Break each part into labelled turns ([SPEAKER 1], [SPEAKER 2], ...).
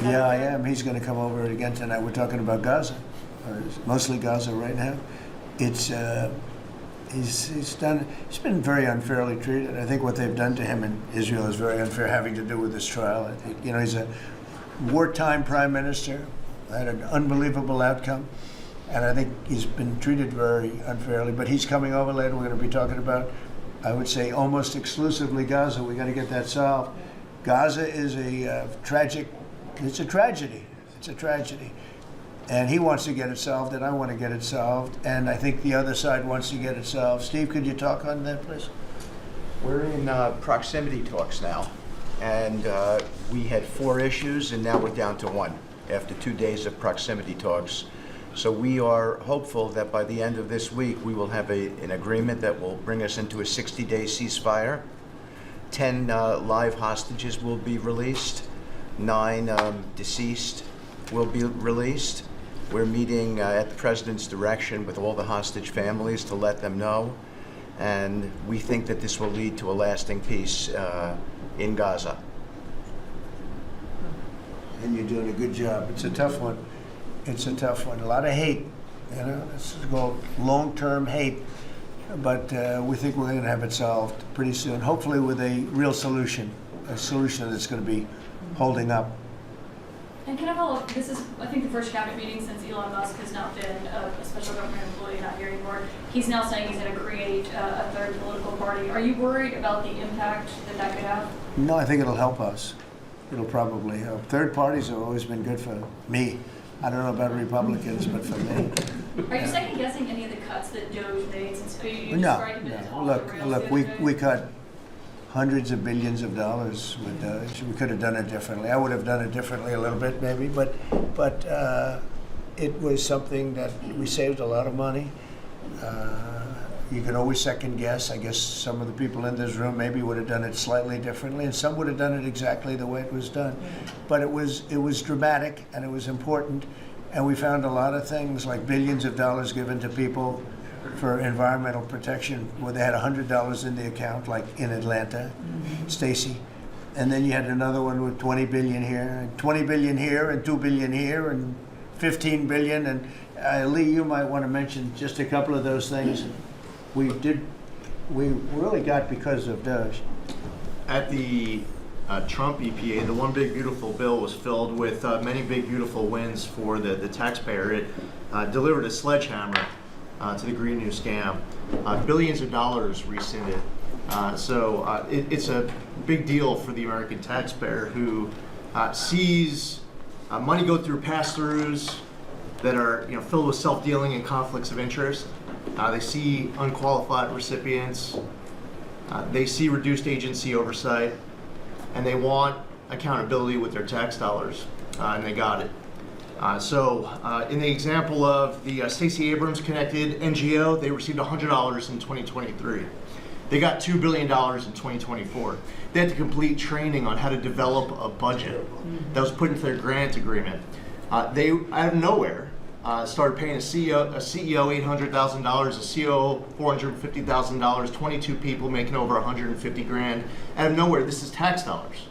[SPEAKER 1] Yeah, I am. He's going to come over again tonight. We're talking about Gaza, or mostly Gaza right now. It's he's been very unfairly treated. I think what they've done to him in Israel is very unfair, having to do with this trial. I think, he's a wartime prime minister, had an unbelievable outcome, and I think he's been treated very unfairly. But he's coming over later. We're going to be talking about, I would say, almost exclusively Gaza. We got to get that solved. Gaza is a tragic. It's a tragedy. It's a tragedy. And he wants to get it solved, and I want to get it solved, and I think the other side wants to get it solved. Steve, could you talk on that, please?
[SPEAKER 2] We're in proximity talks now, and we had 4 issues, and now we're down to 1 after 2 days of proximity talks. So we are hopeful that by the end of this week, we will have an agreement that will bring us into a 60-day ceasefire. 10 live hostages will be released. 9 deceased will be released. We're meeting at the president's direction with all the hostage families to let them know. And we think that this will lead to a lasting peace in Gaza.
[SPEAKER 1] And you're doing a good job. It's a tough one. It's a tough one. A lot of hate. This is called long-term hate. But we think we're going to have it solved pretty soon, hopefully with a real solution, a solution that's going to be holding up.
[SPEAKER 3] And can I follow up? This is, I think, the first cabinet meeting since Elon Musk has now been a special government employee, not here anymore. He's now saying he's going to create a third political party. Are you worried about the impact that could have?
[SPEAKER 1] No, I think it'll help us. It'll probably help. Third parties have always been good for me. I don't know about Republicans, but for me.
[SPEAKER 3] Are you second guessing any of the cuts that Doge made? Since you
[SPEAKER 1] No.
[SPEAKER 3] described it as off the rails
[SPEAKER 1] Look.
[SPEAKER 3] the other day?
[SPEAKER 1] We cut hundreds of billions of dollars with Doge. We could have done it differently. I would have done it differently a little bit, maybe, but it was something that we saved a lot of money. You can always second guess. I guess some of the people in this room maybe would have done it slightly differently, and some would have done it exactly the way it was done. But it was dramatic, and it was important, and we found a lot of things like billions of dollars given to people for environmental protection, where they had $100 in the account, like in Atlanta, Stacy. And then you had another one with 20 billion here, and 20 billion here, and 2 billion here, and 15 billion. And Lee, you might want to mention just a couple of those things we really got because of Doge.
[SPEAKER 4] At the Trump EPA, the one big beautiful bill was filled with many big beautiful wins for the taxpayer. It delivered a sledgehammer to the Green New scam. Billions of dollars rescinded. So it's a big deal for the American taxpayer who sees money go through pass-throughs that are filled with self-dealing and conflicts of interest. They see unqualified recipients. They see reduced agency oversight, and they want accountability with their tax dollars, and they got it. So in the example of the Stacey Abrams connected NGO, they received $100 in 2023. They got $2 billion in 2024. They had to complete training on how to develop a budget that was put into their grant agreement. They, out of nowhere, started paying a CEO $800,000, a COO $450,000, 22 people making over 150 grand. Out of nowhere, this is tax dollars.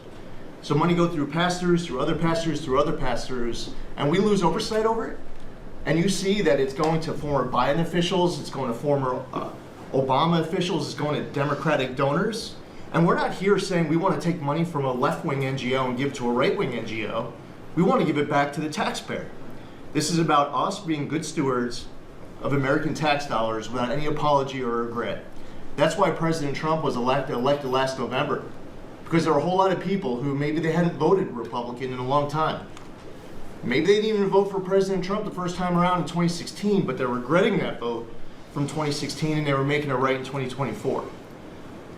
[SPEAKER 4] So money go through pass-throughs, through other pass-throughs, through other pass-throughs, and we lose oversight over it. And you see that it's going to former Biden officials, it's going to former Obama officials, it's going to Democratic donors. And we're not here saying we want to take money from a left-wing NGO and give it to a right-wing NGO. We want to give it back to the taxpayer. This is about us being good stewards of American tax dollars without any apology or regret. That's why President Trump was elected last November. Because there are a whole lot of people who maybe they hadn't voted Republican in a long time. Maybe they didn't even vote for President Trump the first time around in 2016, but they're regretting that vote from 2016 and they were making it right in 2024.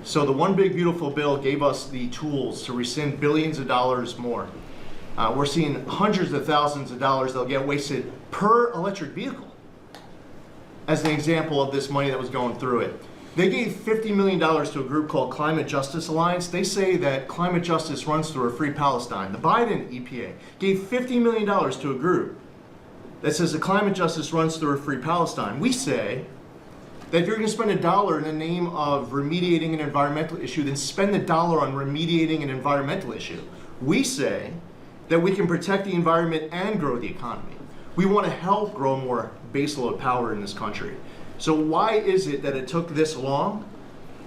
[SPEAKER 4] So the One Big Beautiful Bill gave us the tools to rescind billions of dollars more. We're seeing hundreds of thousands of dollars that'll get wasted per electric vehicle as an example of this money that was going through it. They gave $50 million to a group called Climate Justice Alliance. They say that climate justice runs through a free Palestine. The Biden EPA gave $50 million to a group that says that climate justice runs through a free Palestine. We say that if you're going to spend $1 in the name of remediating an environmental issue, then spend the dollar on remediating an environmental issue. We say that we can protect the environment and grow the economy. We want to help grow more baseload power in this country. So why is it that it took this long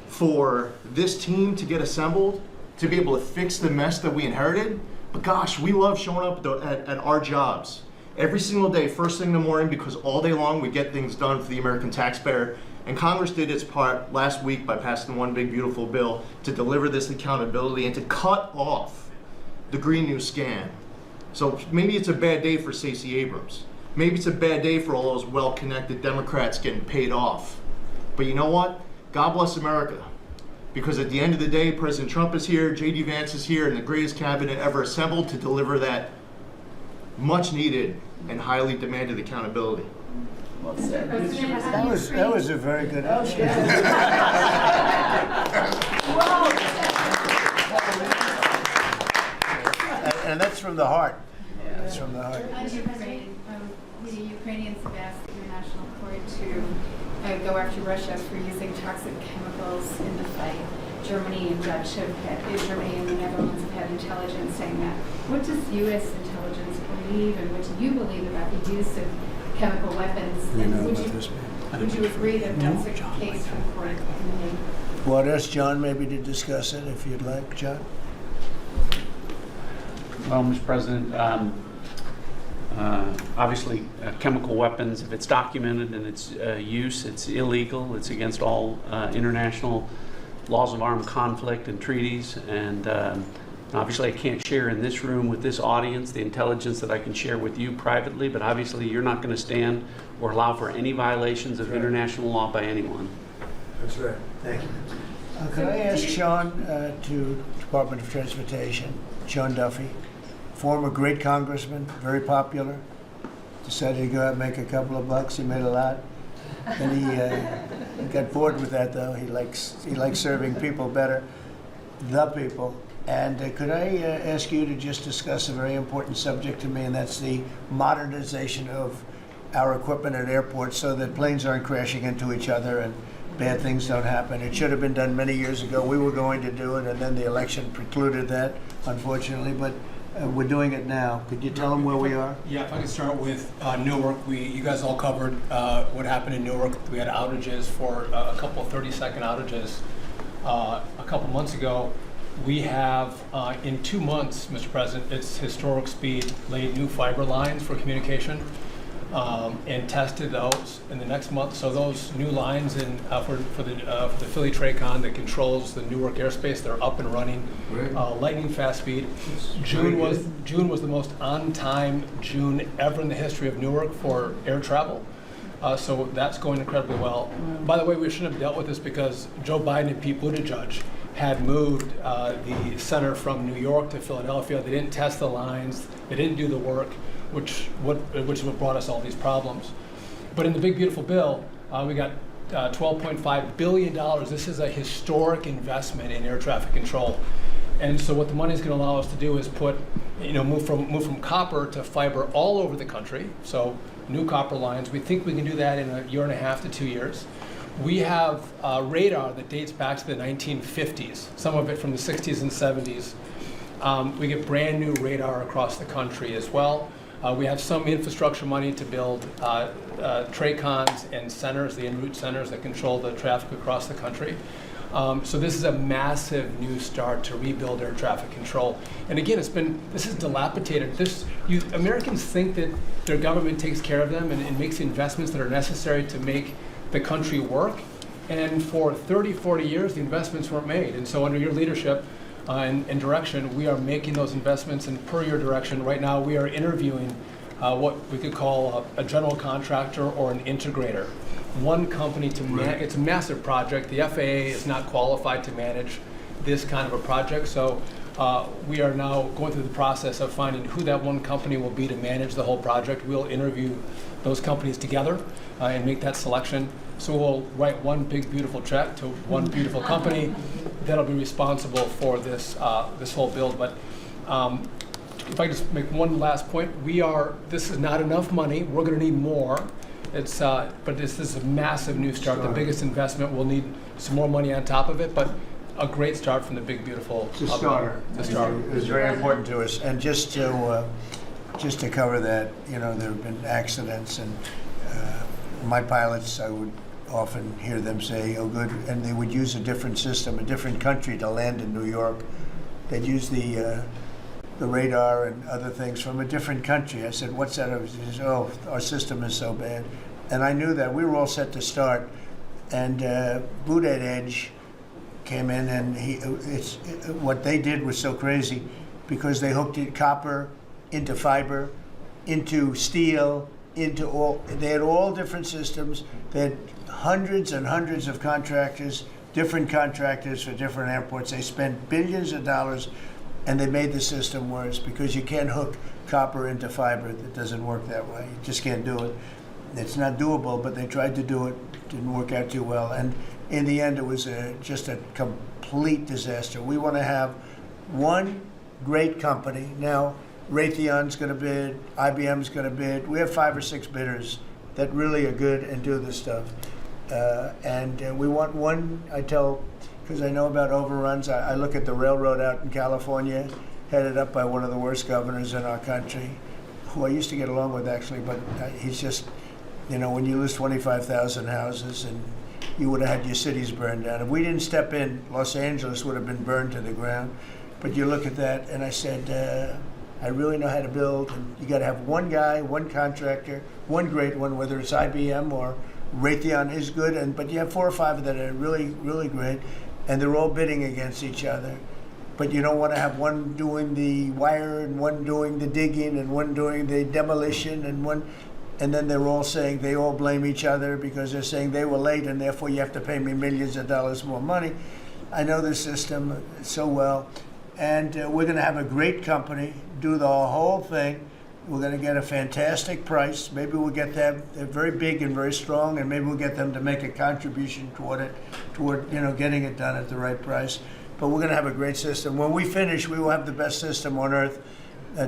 [SPEAKER 4] for this team to get assembled, to be able to fix the mess that we inherited? But gosh, we love showing up at our jobs every single day, first thing in the morning, because all day long we get things done for the American taxpayer. And Congress did its part last week by passing one big beautiful bill to deliver this accountability and to cut off the Green New scam. So maybe it's a bad day for Stacey Abrams. Maybe it's a bad day for all those well-connected Democrats getting paid off. But you know what? God bless America. Because at the end of the day, President Trump is here, J.D. Vance is here, and the greatest cabinet ever assembled to deliver that much needed and highly demanded accountability.
[SPEAKER 5] Well said.
[SPEAKER 1] That was a very good answer. And that's from the heart. That's from the heart.
[SPEAKER 6] Mr. President, the Ukrainians have asked the International Court to go after Russia for using toxic chemicals in the fight. Germany and Germany and the Netherlands have had intelligence saying that. What does U.S. intelligence believe, and what do you believe about the use of chemical weapons? And would you agree that that's a case for court?
[SPEAKER 1] Well, I'd ask John maybe to discuss it if you'd like, John.
[SPEAKER 7] Well, Mr. President, obviously chemical weapons, if it's documented and its use, it's illegal. It's against all international laws of armed conflict and treaties. And obviously I can't share in this room with this audience the intelligence that I can share with you privately, but obviously you're not going to stand or allow for any violations of international law by anyone.
[SPEAKER 1] That's right. Thank you. Could I ask Sean to Department of Transportation, Sean Duffy, former great congressman, very popular, decided to go out and make a couple of bucks. He made a lot. Then he got bored with that, though. He likes serving people better, the people. And could I ask you to just discuss a very important subject to me, and that's the modernization of our equipment at airports so that planes aren't crashing into each other and bad things don't happen. It should have been done many years ago. We were going to do it, and then the election precluded that, unfortunately. But we're doing it now. Could you tell them where we are?
[SPEAKER 8] Yeah, if I could start with Newark. You guys all covered what happened in Newark. We had outages for a couple of 30-second outages a couple months ago. We have, in 2 months, Mr. President, it's historic speed, laid new fiber lines for communication and tested those in the next month. So those new lines for the Philly Tracon that controls the Newark airspace, they're up and running, lightning fast speed. June was the most on-time June ever in the history of Newark for air travel. So that's going incredibly well. By the way, we shouldn't have dealt with this because Joe Biden and Pete Buttigieg had moved the center from New York to Philadelphia. They didn't test the lines. They didn't do the work, which is what brought us all these problems. But in the big beautiful bill, we got $12.5 billion. This is a historic investment in air traffic control. And so what the money is going to allow us to do is move from copper to fiber all over the country. So new copper lines. We think we can do that in a year and a half to 2 years. We have radar that dates back to the 1950s, some of it from the 60s and 70s. We get brand new radar across the country as well. We have some infrastructure money to build TRACONs and centers, the en route centers that control the traffic across the country. So this is a massive new start to rebuild air traffic control. And again, this is dilapidated. Americans think that their government takes care of them and makes the investments that are necessary to make the country work. And for 30, 40 years, the investments weren't made. And so under your leadership and direction, we are making those investments. And per your direction, right now we are interviewing what we could call a general contractor or an integrator. One company to manage. It's a massive project. The FAA is not qualified to manage this kind of a project. So we are now going through the process of finding who that one company will be to manage the whole project. We'll interview those companies together and make that selection. So we'll write one big beautiful check to one beautiful company that'll be responsible for this whole build. But if I just make one last point, this is not enough money. We're going to need more. But this is a massive new start. The biggest investment. We'll need some more money on top of it. But a great start from the big, beautiful.
[SPEAKER 1] It's a starter.
[SPEAKER 8] The starter.
[SPEAKER 1] It was very important to us. And just to cover that, you know, there have been accidents, and my pilots, I would often hear them say, "Oh, good," and they would use a different system, a different country to land in New York. They'd use the radar and other things from a different country. I said, "What's that?" He says, "Oh, our system is so bad," and I knew that. We were all set to start, and Boot at Edge came in, and what they did was so crazy, because they hooked it copper into fiber, into steel, into all. They had all different systems. They had hundreds and hundreds of contractors, different contractors for different airports. They spent billions of dollars, and they made the system worse, because you can't hook copper into fiber. It doesn't work that way. You just can't do it. It's not doable, but they tried to do it. Didn't work out too well. And in the end, it was just a complete disaster. We want to have one great company. Now, Raytheon's going to bid, IBM's going to bid. We have 5 or 6 bidders that really are good and do this stuff. And we want one, I tell, because I know about overruns, I look at the railroad out in California, headed up by one of the worst governors in our country, who I used to get along with, actually, but he's just, you know, when you lose 25,000 houses, and you would have had your cities burned down. If we didn't step in, Los Angeles would have been burned to the ground. But you look at that, and I said, I really know how to build, and you got to have one guy, one contractor, one great one, whether it's IBM or Raytheon is good, but you have 4 or 5 that are really, really great, and they're all bidding against each other. But you don't want to have one doing the wire, and one doing the digging, and one doing the demolition, and then they're all saying, they all blame each other because they're saying they were late, and therefore you have to pay me millions of dollars more money. I know the system so well, and we're going to have a great company do the whole thing. We're going to get a fantastic price. Maybe we'll get them. They're very big and very strong, and maybe we'll get them to make a contribution toward getting it done at the right price. But we're going to have a great system. When we finish, we will have the best system on earth,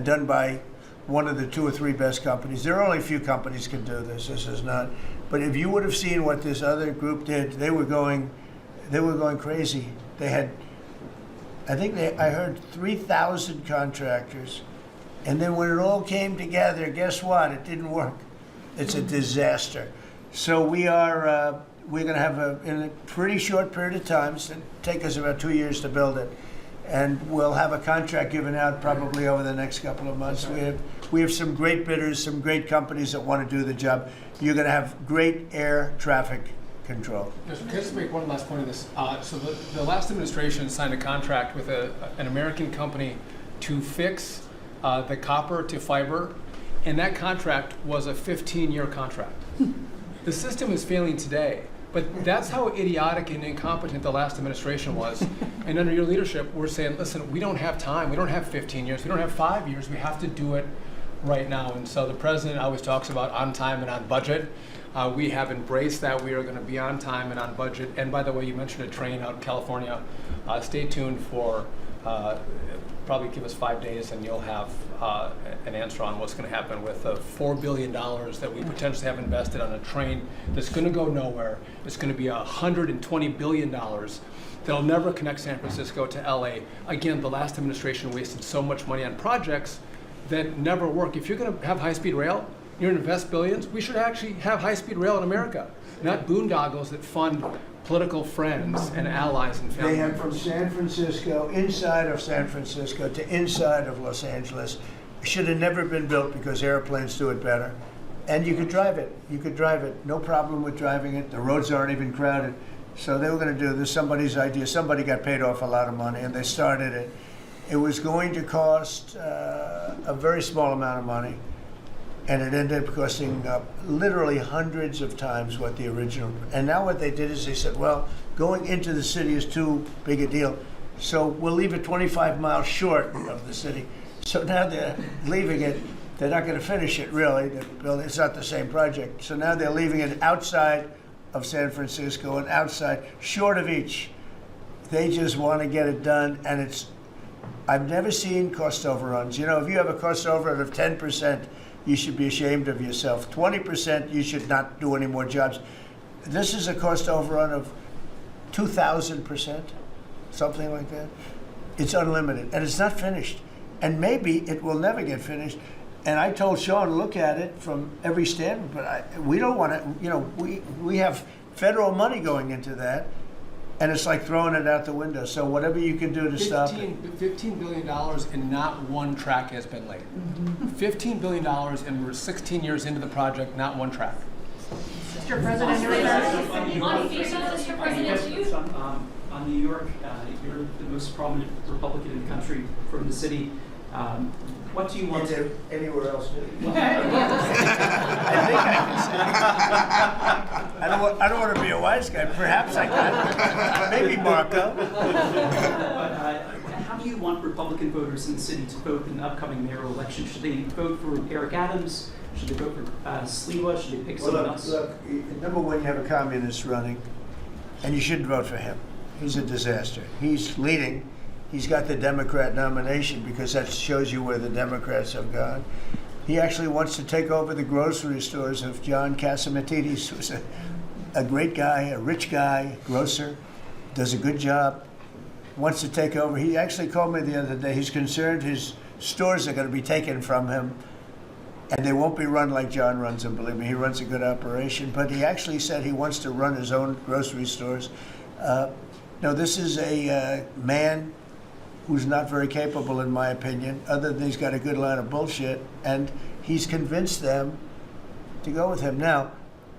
[SPEAKER 1] done by one of the 2 or 3 best companies. There are only a few companies can do this. This is not. But if you would have seen what this other group did, they were going crazy. They had, I heard 3,000 contractors. And then when it all came together, guess what? It didn't work. It's a disaster. So we're going to have in a pretty short period of time, it's going to take us about 2 years to build it, and we'll have a contract given out probably over the next couple of months. We have some great bidders, some great companies that want to do the job. You're going to have great air traffic control.
[SPEAKER 8] Can I just make one last point on this? So the last administration signed a contract with an American company to fix the copper to fiber, and that contract was a 15-year contract. The system is failing today, but that's how idiotic and incompetent the last administration was. And under your leadership, we're saying, listen, we don't have time. We don't have 15 years. We don't have 5 years. We have to do it right now. And so the president always talks about on time and on budget. We have embraced that. We are going to be on time and on budget. And by the way, you mentioned a train out in California. Stay tuned for probably give us 5 days and you'll have an answer on what's going to happen with the $4 billion that we potentially have invested on a train that's going to go nowhere. It's going to be $120 billion that'll never connect San Francisco to LA. Again, the last administration wasted so much money on projects that never work. If you're going to have high-speed rail, you're going to invest billions, we should actually have high-speed rail in America, not boondoggles that fund political friends and allies and family
[SPEAKER 1] They have
[SPEAKER 8] members.
[SPEAKER 1] from San Francisco, inside of San Francisco to inside of Los Angeles. Should have never been built because airplanes do it better. And you could drive it. You could drive it. No problem with driving it. The roads aren't even crowded. So they were going to do this. Somebody's idea. Somebody got paid off a lot of money, and they started it. It was going to cost a very small amount of money, and it ended up costing literally hundreds of times what the original. And now what they did is they said, well, going into the city is too big a deal, so we'll leave it 25 miles short of the city. So now they're leaving it. They're not going to finish it, really. It's not the same project. So now they're leaving it outside of San Francisco and outside, short of each. They just want to get it done, and I've never seen cost overruns. You know, if you have a cost overrun of 10%, you should be ashamed of yourself. 20%, you should not do any more jobs. This is a cost overrun of 2,000%. something like that. It's unlimited, and it's not finished. And maybe it will never get finished. And I told Sean, look at it from every standpoint, but we don't want to, we have federal money going into that, and it's like throwing it out the window. So whatever you can do to stop it.
[SPEAKER 8] $15 billion and not one track has been laid. $15 billion and we're 16 years into the project, not one track.
[SPEAKER 5] Mr. President,
[SPEAKER 3] On FEMA, Mr. President, you.
[SPEAKER 5] on New York, you're the most prominent Republican in the country from the city. What do you want to?
[SPEAKER 1] Anywhere else? I think I can say. I don't want to be a wise guy. Perhaps I can. Maybe Marco.
[SPEAKER 5] But how do you want Republican voters in the city to vote in the upcoming mayoral election? Should they vote for Eric Adams? Should they vote for Sliwa? Should they pick someone else?
[SPEAKER 1] Look, number one, you have a communist running, and you shouldn't vote for him. He's a disaster. He's leading. He's got the Democrat nomination because that shows you where the Democrats have gone. He actually wants to take over the grocery stores of John Catsimatidis, who's a great guy, a rich guy, grocer, does a good job, wants to take over. He actually called me the other day. He's concerned his stores are going to be taken from him, and they won't be run like John runs them. Believe me, he runs a good operation. But he actually said he wants to run his own grocery stores. No, this is a man who's not very capable, in my opinion, other than he's got a good line of bullshit, and he's convinced them to go with him. Now,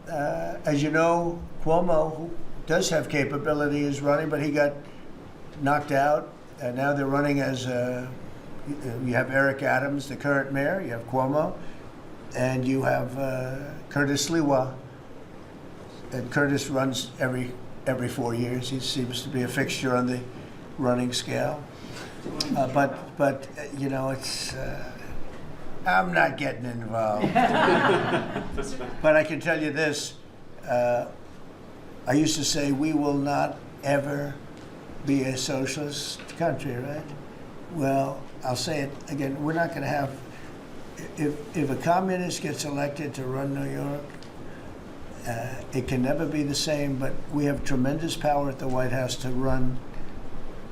[SPEAKER 1] as you know, Cuomo, who does have capability, is running, but he got knocked out, and now they're running as, you have Eric Adams, the current mayor, you have Cuomo, and you have Curtis Sliwa, and Curtis runs every 4 years. He seems to be a fixture on the running scale. But you know, it's I'm not getting involved. But I can tell you this: I used to say we will not ever be a socialist country, right? Well, I'll say it again: we're not going to have. If a communist gets elected to run New York, it can never be the same. But we have tremendous power at the White House to run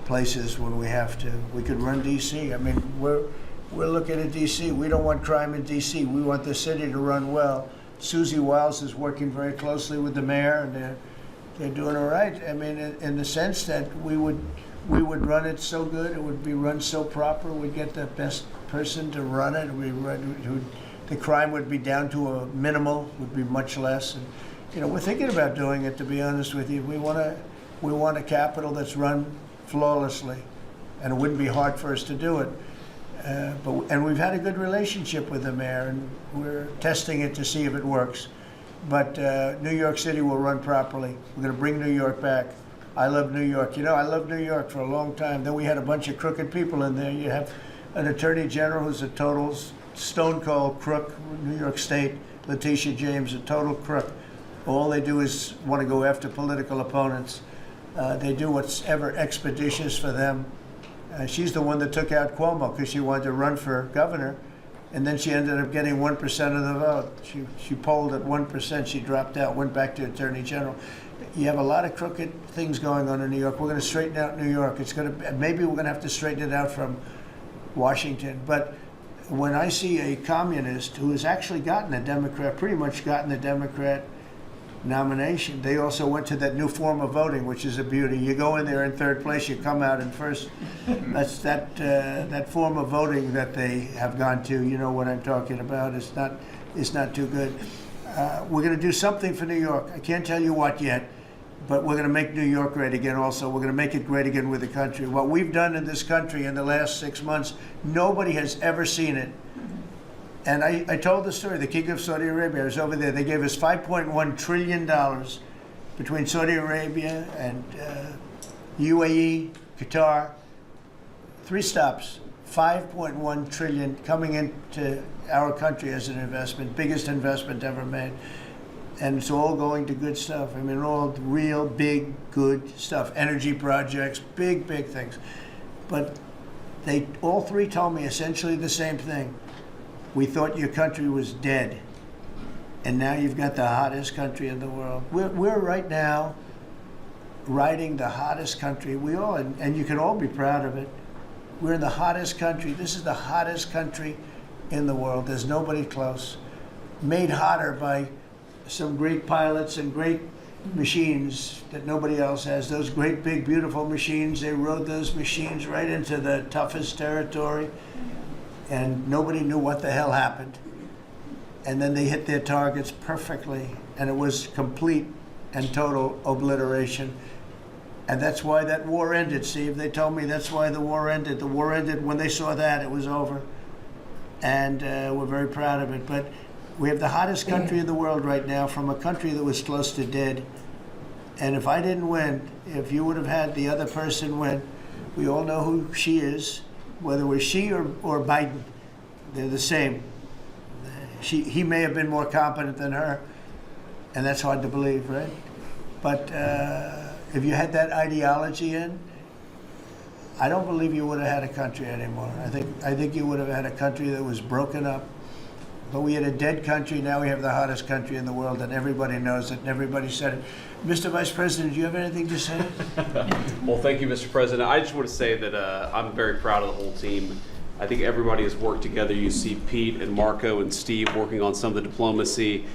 [SPEAKER 1] places when we have to. We could run D.C. I mean, we're looking at D.C. We don't want crime in D.C. We want the city to run well. Susie Wiles is working very closely with the mayor, and they're doing all right. I mean, in the sense that we would run it so good, it would be run so proper. We'd get the best person to run it. The crime would be down to a minimal, would be much less. And you know, we're thinking about doing it. To be honest with you, we want a capital that's run flawlessly, and it wouldn't be hard for us to do it. And we've had a good relationship with the mayor, and we're testing it to see if it works. But New York City will run properly. We're going to bring New York back. I love New York. You know, I loved New York for a long time. Then we had a bunch of crooked people in there. You have an attorney general who's a total stone cold crook. New York State, Letitia James, a total crook. All they do is want to go after political opponents. They do what's ever expeditious for them. She's the one that took out Cuomo because she wanted to run for governor, and then she ended up getting 1% of the vote. She polled at 1%. She dropped out, went back to attorney general. You have a lot of crooked things going on in New York. We're going to straighten out New York. Maybe we're going to have to straighten it out from Washington. But when I see a communist who has actually gotten a Democrat, pretty much gotten the Democrat nomination, they also went to that new form of voting, which is a beauty. You go in there in third place, you come out in first. That's that form of voting that they have gone to. You know what I'm talking about. It's not too good. We're going to do something for New York. I can't tell you what yet, but we're going to make New York great again. Also, we're going to make it great again with the country. What we've done in this country in the last 6 months, nobody has ever seen it. And I told the story, the King of Saudi Arabia, I was over there. They gave us $5.1 trillion between Saudi Arabia and UAE, Qatar. 3 stops, $5.1 trillion coming into our country as an investment, biggest investment ever made. And it's all going to good stuff. I mean, all real big, good stuff. Energy projects, big things. But they all 3 told me essentially the same thing. We thought your country was dead, and now you've got the hottest country in the world. We're right now riding the hottest country. We all, and you can all be proud of it. We're in the hottest country. This is the hottest country in the world. There's nobody close. Made hotter by some great pilots and great machines that nobody else has. Those great, big, beautiful machines, they rode those machines right into the toughest territory, and nobody knew what the hell happened. And then they hit their targets perfectly, and it was complete and total obliteration. And that's why that war ended, Steve. They told me that's why the war ended. The war ended when they saw that, it was over. And we're very proud of it. But we have the hottest country in the world right now, from a country that was close to dead. And if I didn't win, if you would have had the other person win, we all know who she is, whether it was she or Biden. They're the same. He may have been more competent than her, and that's hard to believe, right? But if you had that ideology in, I don't believe you would have had a country anymore. I think you would have had a country that was broken up. But we had a dead country. Now we have the hottest country in the world, and everybody knows it, and everybody said it. Mr. Vice President, do you have anything to say?
[SPEAKER 9] Well, thank you, Mr. President. I just want to say that I'm very proud of the whole team. I think everybody has worked together. You see Pete and Marco and Steve working on some of the diplomacy,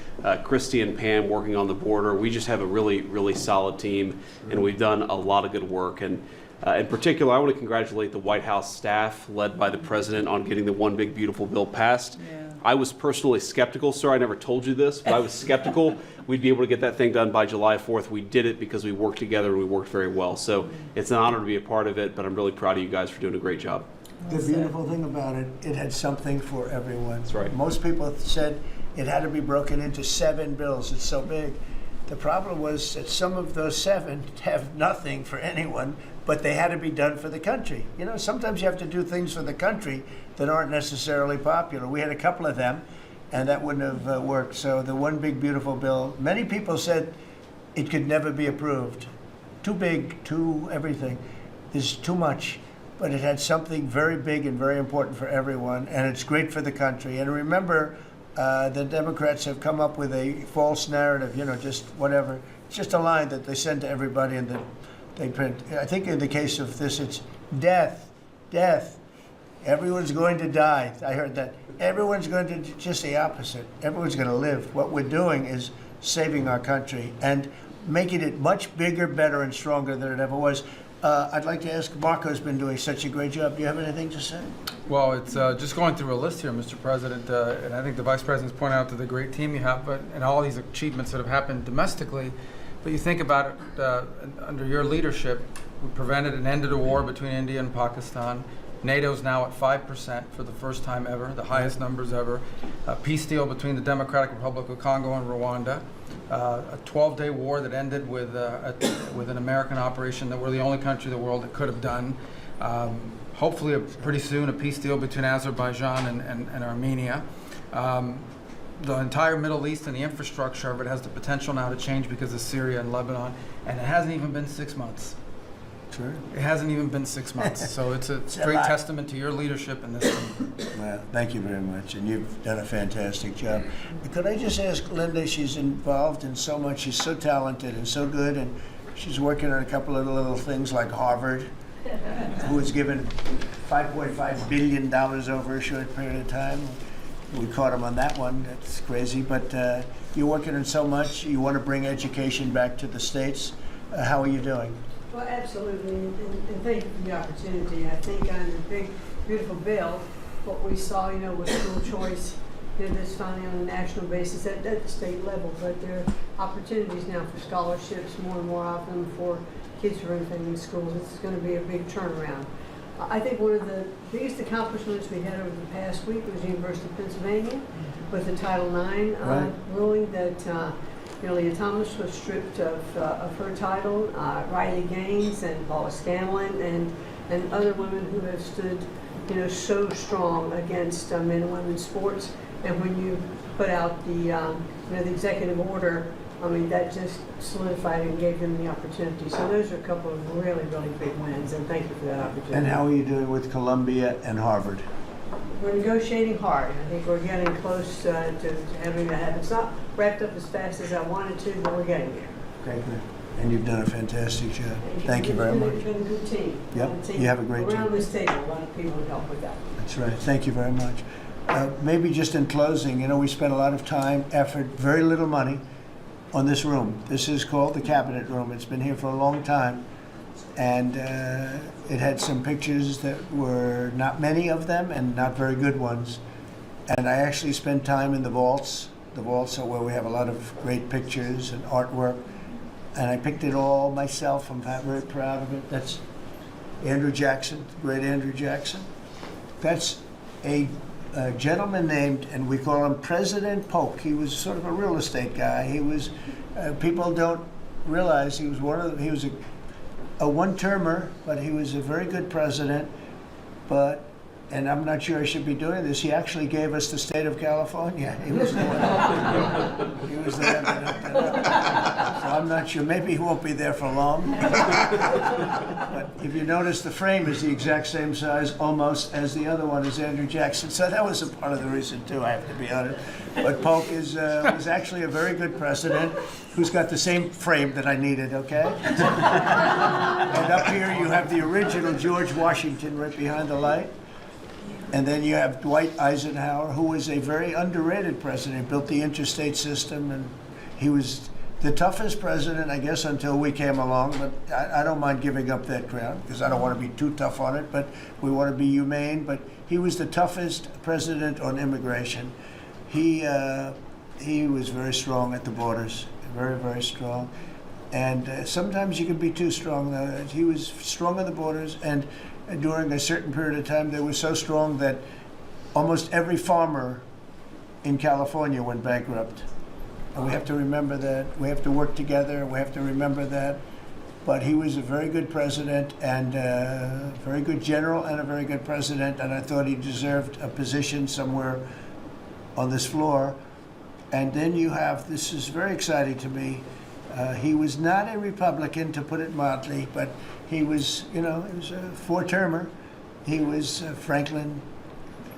[SPEAKER 9] Christy and Pam working on the border. We just have a really, really solid team, and we've done a lot of good work. And in particular, I want to congratulate the White House staff led by the President on getting the One Big Beautiful Bill passed. Yeah. I was personally skeptical, sir. I never told you this, but I was skeptical we'd be able to get that thing done by July 4th. We did it because we worked together and we worked very well. So it's an honor to be a part of it, but I'm really proud of you guys for doing a great job.
[SPEAKER 1] The beautiful thing about it, it had something for everyone.
[SPEAKER 9] That's right.
[SPEAKER 1] Most people said it had to be broken into 7 bills. It's so big. The problem was that some of those 7 have nothing for anyone, but they had to be done for the country. You know, sometimes you have to do things for the country that aren't necessarily popular. We had a couple of them, and that wouldn't have worked. So the One Big Beautiful Bill, many people said it could never be approved. Too big, too everything. There's too much. But it had something very big and very important for everyone, and it's great for the country. And remember, the Democrats have come up with a false narrative, you know, just whatever. It's just a line that they send to everybody and that they print. I think in the case of this, it's death, death. Everyone's going to die. I heard that. Everyone's going to, just the opposite. Everyone's going to live. What we're doing is saving our country and making it much bigger, better, and stronger than it ever was. I'd like to ask, Marco's been doing such a great job. Do you have anything to say?
[SPEAKER 10] Well, it's just going through a list here, Mr. President, and I think the Vice President's pointed out to the great team you have, and all these achievements that have happened domestically. But you think about it, under your leadership, we prevented and ended a war between India and Pakistan. NATO's now at 5% for the first time ever, the highest numbers ever. A peace deal between the Democratic Republic of Congo and Rwanda. A 12-day war that ended with an American operation that we're the only country in the world that could have done. Hopefully, pretty soon, a peace deal between Azerbaijan and Armenia. The entire Middle East and the infrastructure of it has the potential now to change because of Syria and Lebanon, and it hasn't even been 6 months.
[SPEAKER 1] Sure.
[SPEAKER 10] It hasn't even been 6 months, so it's a great testament to your leadership in this team.
[SPEAKER 1] Well, thank you very much, and you've done a fantastic job. Could I just ask Linda, she's involved in so much, she's so talented and so good, and she's working on a couple of little things like Harvard, who was given $5.5 billion over a short period of time. We caught him on that one, that's crazy, but you're working on so much, you want to bring education back to the States. How are you doing?
[SPEAKER 11] Well, absolutely, and thank you for the opportunity. I think on the big, beautiful bill, what we saw, you know, was school choice. That's finally on a national basis at the state level, but there are opportunities now for scholarships more and more often for kids who are in schools. It's going to be a big turnaround. I think one of the biggest accomplishments we had over the past week was the University of Pennsylvania with the Title IX ruling that Leah Thomas was stripped of her title. Riley Gaines and Paula Scanlon and other women who have stood, you know, so strong against men and women's sports. And when you put out the the executive order, I mean, that just solidified and gave them the opportunity. So those are a couple of really, really big wins, and thank you for that opportunity.
[SPEAKER 1] And how are you doing with Columbia and Harvard?
[SPEAKER 11] We're negotiating hard. I think we're getting close to having that happen. It's not wrapped up as fast as I wanted to, but we're getting there.
[SPEAKER 1] Okay, good. and you've done a fantastic job. Thank you very much.
[SPEAKER 11] It's been a good team.
[SPEAKER 1] Yep,
[SPEAKER 11] A lot of team.
[SPEAKER 1] you have a great team.
[SPEAKER 11] Around this table, a lot of people help with that.
[SPEAKER 1] That's right. Thank you very much. Maybe just in closing, you know, we spent a lot of time, effort, very little money on this room. This is called the Cabinet Room. It's been here for a long time. And it had some pictures that were not many of them and not very good ones. And I actually spent time in the vaults. The vaults are where we have a lot of great pictures and artwork. And I picked it all myself. I'm very proud of it. That's Andrew Jackson, the great Andrew Jackson. That's a gentleman named, and we call him President Polk. He was sort of a real estate guy. He was, people don't realize he was he was a one-termer, but he was a very good president. But, and I'm not sure I should be doing this, he actually gave us the state of California. He was the one. He was the one that opened it up. So I'm not sure, maybe he won't be there for long. But if you notice, the frame is the exact same size almost as the other one, as Andrew Jackson. So that was a part of the reason too, I have to be honest. But Polk was actually a very good president who's got the same frame that I needed, okay? And up here you have the original George Washington right behind the light. And then you have Dwight Eisenhower, who was a very underrated president, built the interstate system, and he was the toughest president, I guess, until we came along. But I don't mind giving up that crown, because I don't want to be too tough on it, but we want to be humane. But he was the toughest president on immigration. He was very strong at the borders, very, very strong. And sometimes you can be too strong. He was strong on the borders, and during a certain period of time, they were so strong that almost every farmer in California went bankrupt. And we have to remember that. We have to work together. We have to remember that. But he was a very good president, and a very good general, and a very good president. And I thought he deserved a position somewhere on this floor. And then you have, this is very exciting to me, he was not a Republican, to put it mildly, but he was, you know, he was a four-termer. He was Franklin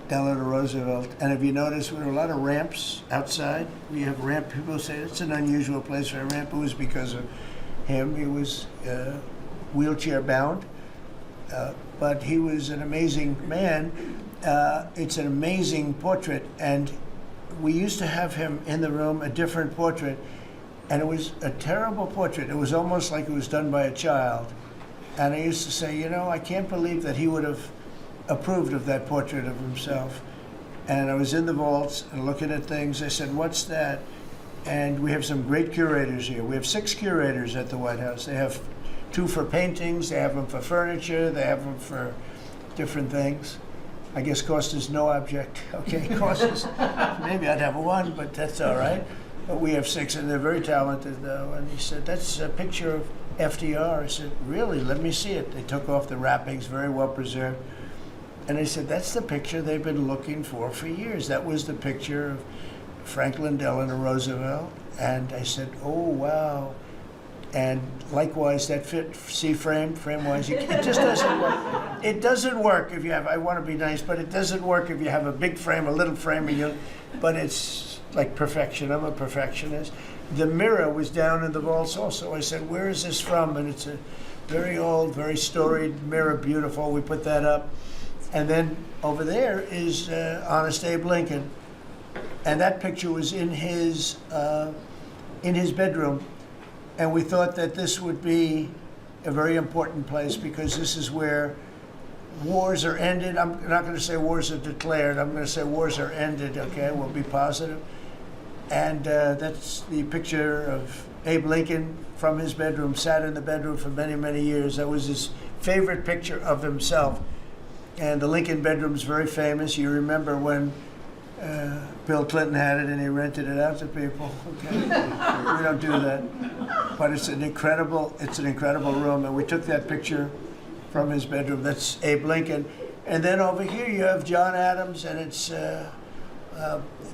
[SPEAKER 1] Delano Roosevelt. And if you notice, there were a lot of ramps outside. We have ramp, people say it's an unusual place for a ramp. It was because of him. He was wheelchair-bound, but he was an amazing man. It's an amazing portrait, and we used to have him in the room, a different portrait, and it was a terrible portrait. It was almost like it was done by a child. And I used to say, you know, I can't believe that he would have approved of that portrait of himself. And I was in the vaults and looking at things. I said, what's that? And we have some great curators here. We have 6 curators at the White House. They have 2 for paintings, they have them for furniture, they have them for different things. I guess cost is no object. Okay, cost is, maybe I'd have 1, but that's all right. But we have 6, and they're very talented, though. And he said, that's a picture of FDR. I said, really? Let me see it. They took off the wrappings, very well preserved. And I said, that's the picture they've been looking for years. That was the picture of Franklin Delano Roosevelt. And I said, oh, wow. And likewise, that fit, see frame-wise, it just doesn't work. It doesn't work if you have, I want to be nice, but it doesn't work if you have a big frame, a little frame, and but it's like perfection. I'm a perfectionist. The mirror was down in the vaults also. I said, where is this from? And it's a very old, very storied mirror, beautiful. We put that up. And then over there is Honest Abe Lincoln. And that picture was in his bedroom. And we thought that this would be a very important place, because this is where wars are ended. I'm not going to say wars are declared. I'm going to say wars are ended, okay? We'll be positive. And that's the picture of Abe Lincoln from his bedroom, sat in the bedroom for many, many years. That was his favorite picture of himself. And the Lincoln bedroom is very famous. You remember when Bill Clinton had it and he rented it out to people. Okay? We don't do that. But it's an incredible room. And we took that picture from his bedroom. That's Abe Lincoln. And then over here you have John Adams, and it's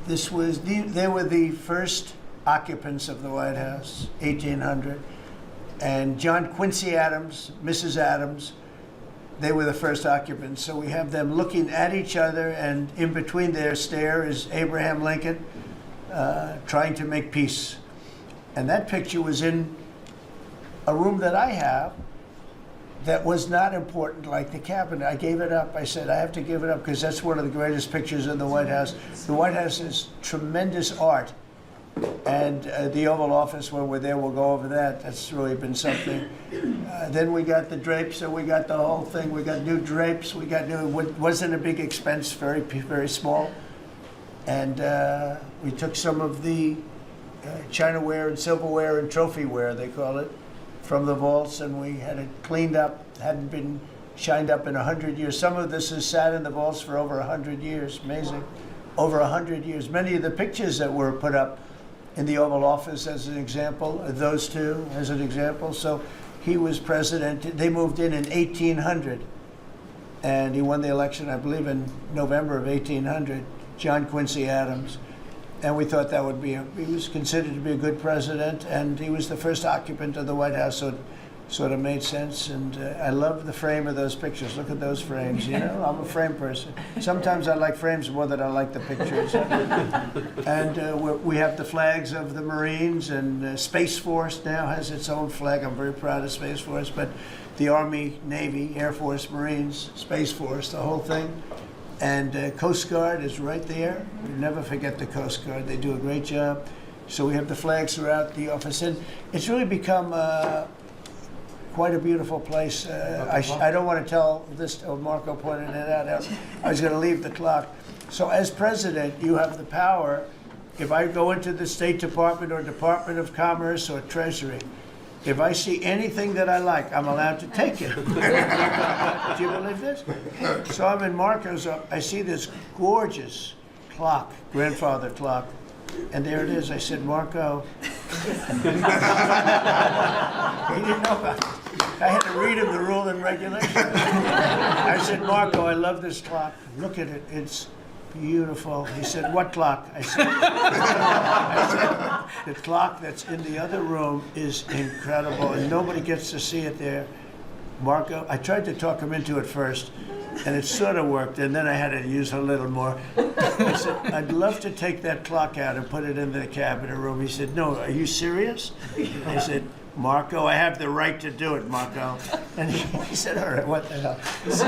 [SPEAKER 1] they were the first occupants of the White House, 1800. And John Quincy Adams, Mrs. Adams, they were the first occupants. So we have them looking at each other, and in between their stare is Abraham Lincoln trying to make peace. And that picture was in a room that I have that was not important, like the cabinet. I gave it up. I said, I have to give it up because that's one of the greatest pictures in the White House. The White House is tremendous art. And the Oval Office, when we're there, we'll go over that. That's really been something. Then we got the drapes, so we got the whole thing. We got new drapes. We got new, wasn't a big expense, very, very small. And we took some of the Chinaware and silverware and trophyware, they call it, from the vaults, and we had it cleaned up. Hadn't been shined up in 100 years. Some of this has sat in the vaults for over 100 years. Amazing. Over 100 years. Many of the pictures that were put up in the Oval Office, as an example, those two as an example. So he was president. They moved in 1800, and he won the election, I believe, in November of 1800. John Quincy Adams. And we thought that would be, he was considered to be a good president, and he was the first occupant of the White House, so it sort of made sense. And I love the frame of those pictures. Look at those frames, you know? I'm a frame person. Sometimes I like frames more than I like the pictures. And we have the flags of the Marines, and Space Force now has its own flag. I'm very proud of Space Force, but the Army, Navy, Air Force, Marines, Space Force, the whole thing. And Coast Guard is right there. We never forget the Coast Guard. They do a great job. So we have the flags throughout the office. And it's really become quite a beautiful place. I don't want to tell this, Marco pointed it out. I was going to leave the clock. So as president, you have the power. If I go into the State Department or Department of Commerce or Treasury, if I see anything that I like, I'm allowed to take it. Do you believe this? So I'm in Marco's, I see this gorgeous clock, grandfather clock, and there it is. I said, Marco. He didn't know about it. I had to read him the rule and regulations. I said, Marco, I love this clock. Look at it. It's beautiful. He said, what clock? I said, the clock that's in the other room is incredible, and nobody gets to see it there. Marco, I tried to talk him into it first, and it sort of worked, and then I had to use a little more. I said, I'd love to take that clock out and put it in the cabinet room. He said, no, are you serious? I said, Marco, I have the right to do it, Marco. And he said, all right, what the hell? So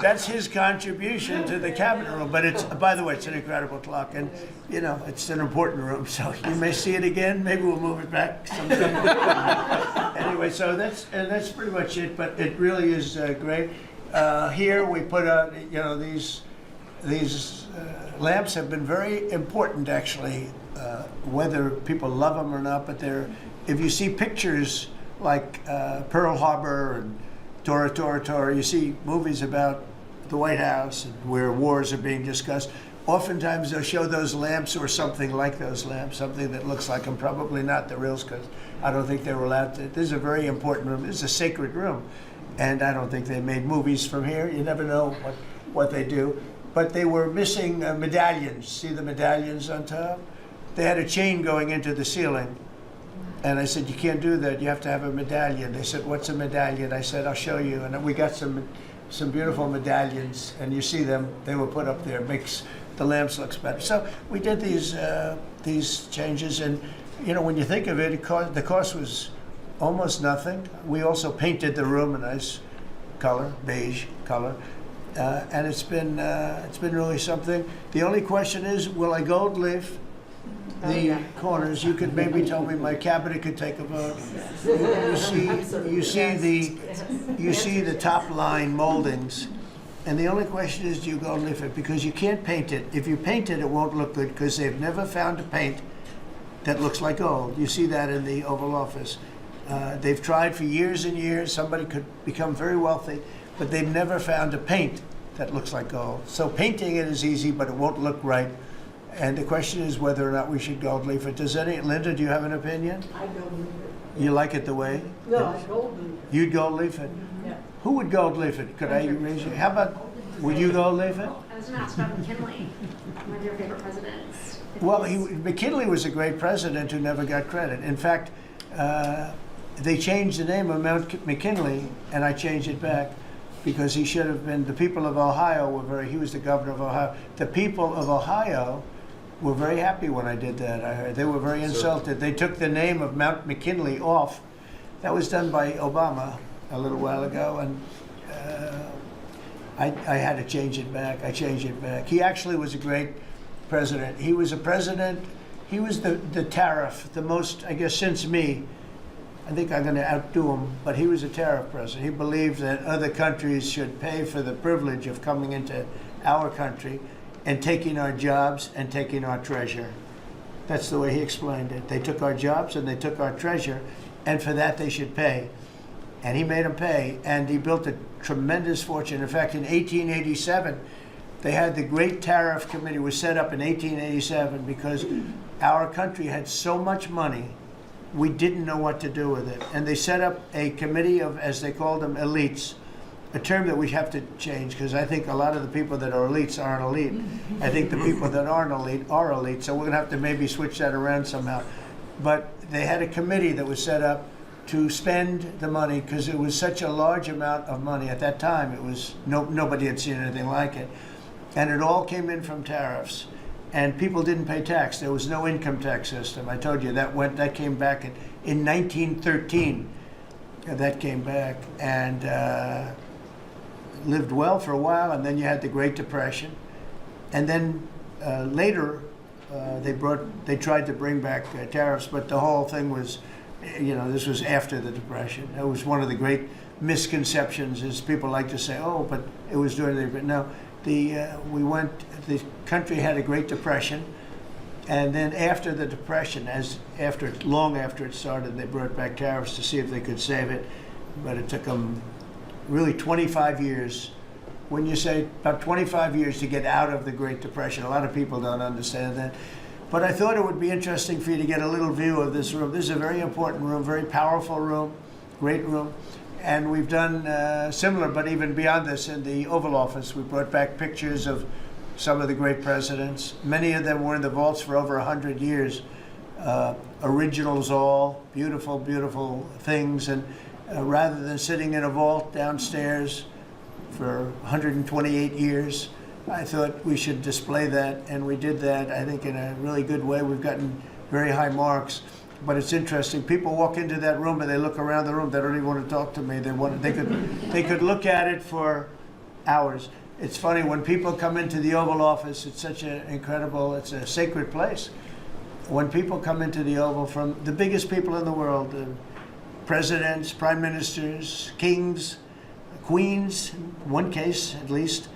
[SPEAKER 1] that's his contribution to the cabinet room. But it's, by the way, it's an incredible clock. And, you know, it's an important room. So you may see it again. Maybe we'll move it back sometime. Anyway, so that's pretty much it. But it really is great. Here we put out, you know, these lamps have been very important, actually. Whether people love them or not, but if you see pictures like Pearl Harbor and Tora Tora Tora, you see movies about the White House and where wars are being discussed, oftentimes they'll show those lamps or something like those lamps, something that looks like them, probably not the reals, because I don't think they were allowed to. This is a very important room. This is a sacred room, and I don't think they made movies from here. You never know what they do. But they were missing medallions. See the medallions on top? They had a chain going into the ceiling. And I said, you can't do that. You have to have a medallion. They said, what's a medallion? I said, I'll show you. And we got some beautiful medallions. And you see them. They were put up there. Makes the lamps look better. So we did these changes. And, you know, when you think of it, the cost was almost nothing. We also painted the room a nice color, beige color. And it's been really something. The only question is, will I gold leaf the corners? You could maybe tell me, my cabinet could take a vote. You see the top line moldings, and the only question is, do you gold leaf it? Because you can't paint it. If you paint it, it won't look good, because they've never found a paint that looks like gold. You see that in the Oval Office. They've tried for years and years. Somebody could become very wealthy, but they've never found a paint that looks like gold. So painting it is easy, but it won't look right. And the question is whether or not we should gold leaf it. Linda, do you have an opinion?
[SPEAKER 11] I gold leaf it.
[SPEAKER 1] You like it the way?
[SPEAKER 11] No, I gold leaf it.
[SPEAKER 1] You'd gold leaf it?
[SPEAKER 11] Yeah.
[SPEAKER 1] Who would gold leaf it? Could I raise you? How about, would you gold leaf it?
[SPEAKER 12] I was going to ask about McKinley, one of your favorite presidents.
[SPEAKER 1] Well, McKinley was a great president who never got credit. In fact, they changed the name of Mount McKinley, and I changed it back, because he should have been, the people of Ohio he was the governor of Ohio. The people of Ohio were very happy when I did that. I heard they were very insulted. They took the name of Mount McKinley off. That was done by Obama a little while ago, and I had to change it back. I changed it back. He actually was a great president. He was a president. He was the tariff, the most, I guess, since me. I think I'm going to outdo him, but he was a tariff president. He believed that other countries should pay for the privilege of coming into our country and taking our jobs and taking our treasure. That's the way he explained it. They took our jobs and they took our treasure, and for that they should pay. And he made them pay, and he built a tremendous fortune. In fact, in 1887, they had the Great Tariff Committee was set up in 1887 because our country had so much money, we didn't know what to do with it. And they set up a committee of, as they called them, elites, a term that we have to change because I think a lot of the people that are elites aren't elite. I think the people that aren't elite are elite, so we're going to have to maybe switch that around somehow. But they had a committee that was set up to spend the money because it was such a large amount of money. At that time, it was nobody had seen anything like it. And it all came in from tariffs. And people didn't pay tax. There was no income tax system. I told you that came back in 1913. That came back and lived well for a while, and then you had the Great Depression. And then later they tried to bring back tariffs, but the whole thing was, this was after the Depression. It was one of the great misconceptions is people like to say, oh, but it was during the, but no. The country had a Great Depression, and then after the Depression, long after it started, they brought back tariffs to see if they could save it, but it took them really 25 years. When you say about 25 years to get out of the Great Depression, a lot of people don't understand that. But I thought it would be interesting for you to get a little view of this room. This is a very important room, very powerful room, great room. And we've done similar, but even beyond this, in the Oval Office. We brought back pictures of some of the great presidents. Many of them were in the vaults for over 100 years. Originals all, beautiful, beautiful things. And rather than sitting in a vault downstairs for 128 years, I thought we should display that. And we did that, I think, in a really good way. We've gotten very high marks. But it's interesting. People walk into that room and they look around the room. They don't even want to talk to me. They could look at it for hours. It's funny when people come into the Oval Office. It's such an incredible. It's a sacred place. When people come into the Oval from the biggest people in the world, presidents, prime ministers, kings, queens, in one case at least,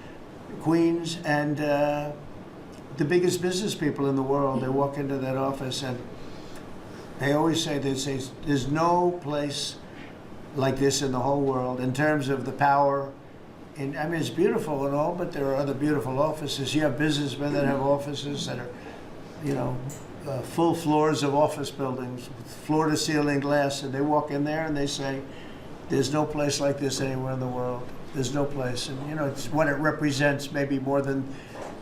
[SPEAKER 1] queens, and the biggest business people in the world. They walk into that office and. They always say, there's no place like this in the whole world in terms of the power. It's beautiful and all, but there are other beautiful offices. You have businessmen that have offices that are, full floors of office buildings, with floor-to-ceiling glass, and they walk in there and they say, there's no place like this anywhere in the world. There's no place. And, it's what it represents maybe more than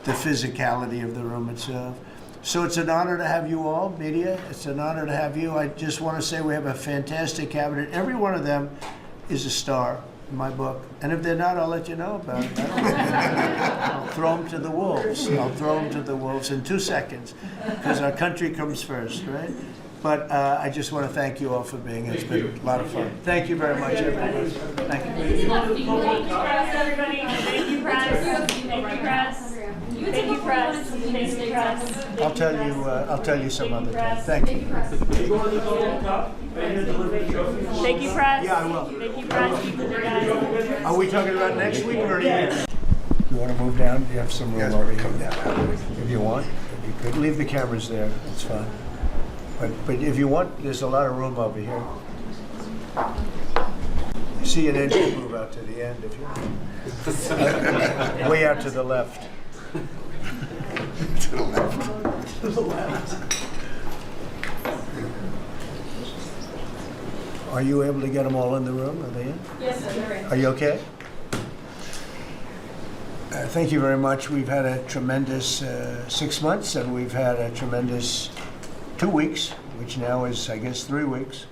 [SPEAKER 1] the physicality of the room itself. So it's an honor to have you all, media. It's an honor to have you. I just want to say we have a fantastic cabinet. Every one of them is a star in my book. And if they're not, I'll let you know about it. I'll throw them to the wolves. I'll throw them to the wolves in 2 seconds because our country comes first, right? But I just want to thank you all for being here. It's been a lot of fun. Thank you very much, everybody. Thank you.
[SPEAKER 13] Thank you, press, everybody. Thank you, press. Thank you, press. Thank you, press. Thank you, press.
[SPEAKER 1] I'll tell you some other time. Thank you.
[SPEAKER 13] Thank you, press.
[SPEAKER 1] Yeah, I will.
[SPEAKER 13] Thank you, press.
[SPEAKER 1] Are we talking about next week or again? You want to move down? Do you have some room over here? If you want, you could leave the cameras there. It's fine. But if you want, there's a lot of room over here. See an engine move out to the end if you want. Way out to the left. To the left. To the left. Are you able to get them all in the room? Are they in?
[SPEAKER 3] Yes, sir, they're in.
[SPEAKER 1] Are you okay? Thank you very much. We've had a tremendous 6 months, and we've had a tremendous 2 weeks, which now is, I guess, 3 weeks.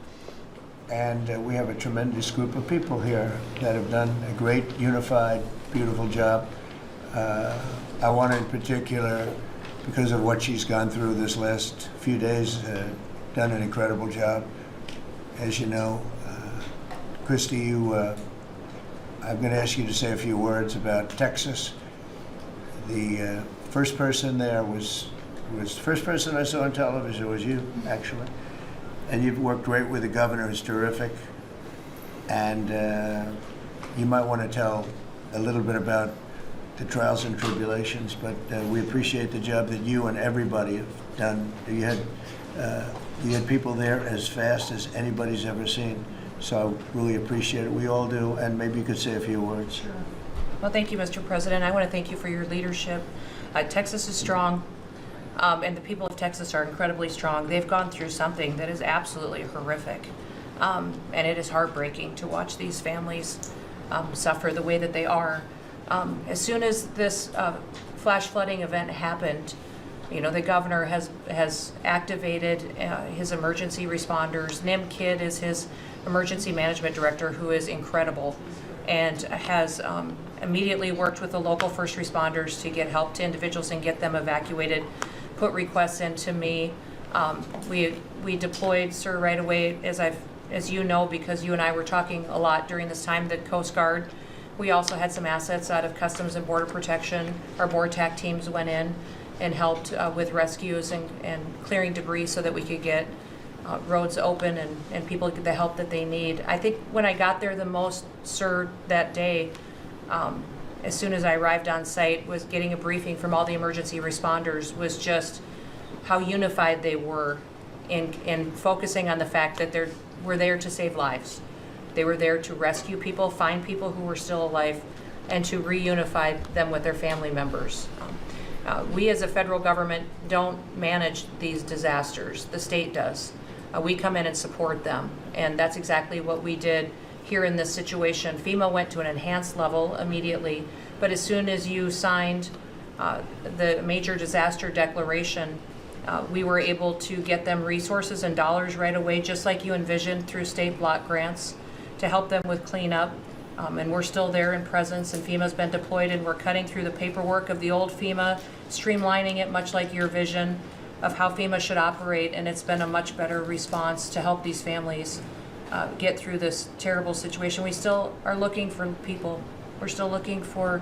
[SPEAKER 1] And we have a tremendous group of people here that have done a great, unified, beautiful job. I want to in particular because of what she's gone through this last few days, done an incredible job. As you know, Christy, I'm going to ask you to say a few words about Texas. The first person there was the first person I saw on television was you, actually. And you've worked great with the governor, who's terrific. And you might want to tell a little bit about the trials and tribulations, but we appreciate the job that you and everybody have done. You had people there as fast as anybody's ever seen. So I really appreciate it. We all do. And maybe you could say a few words.
[SPEAKER 14] Sure. Well, thank you, Mr. President. I want to thank you for your leadership. Texas is strong, and the people of Texas are incredibly strong. They've gone through something that is absolutely horrific, and it is heartbreaking to watch these families suffer the way that they are. As soon as this flash flooding event happened, you know, the governor has activated his emergency responders. Nim Kidd is his emergency management director, who is incredible, and has immediately worked with the local first responders to get help to individuals and get them evacuated, put requests in to me. We deployed, sir, right away, as you know, because you and I were talking a lot during this time, the Coast Guard. We also had some assets out of Customs and Border Protection. Our board TAC teams went in and helped with rescues and clearing debris so that we could get roads open and people get the help that they need. I think when I got there the most, sir, that day, as soon as I arrived on site, was getting a briefing from all the emergency responders, was just how unified they were in focusing on the fact that we're there to save lives. They were there to rescue people, find people who were still alive, and to reunify them with their family members. We as a federal government don't manage these disasters. The state does. We come in and support them, and that's exactly what we did here in this situation. FEMA went to an enhanced level immediately, but as soon as you signed the major disaster declaration, we were able to get them resources and dollars right away, just like you envisioned, through state block grants to help them with cleanup. And we're still there in presence, and FEMA's been deployed, and we're cutting through the paperwork of the old FEMA, streamlining it much like your vision of how FEMA should operate, and it's been a much better response to help these families get through this terrible situation. We still are looking for people. We're still looking for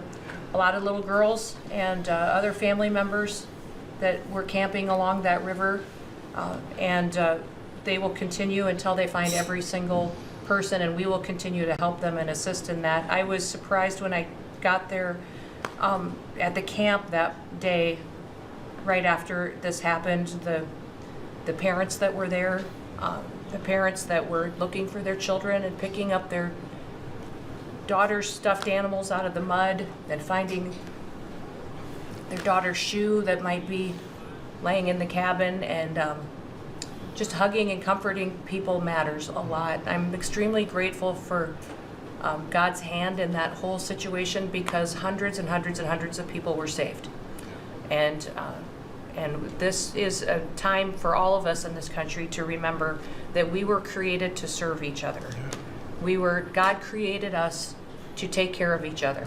[SPEAKER 14] a lot of little girls and other family members that were camping along that river, and they will continue until they find every single person, and we will continue to help them and assist in that. I was surprised when I got there at the camp that day, right after this happened, the parents that were there, the parents that were looking for their children and picking up their daughter's stuffed animals out of the mud and finding their daughter's shoe that might be laying in the cabin, and just hugging and comforting people matters a lot. I'm extremely grateful for God's hand in that whole situation, because hundreds and hundreds and hundreds of people were saved. And this is a time for all of us in this country to remember that we were created to serve each other. God created us to take care of each other.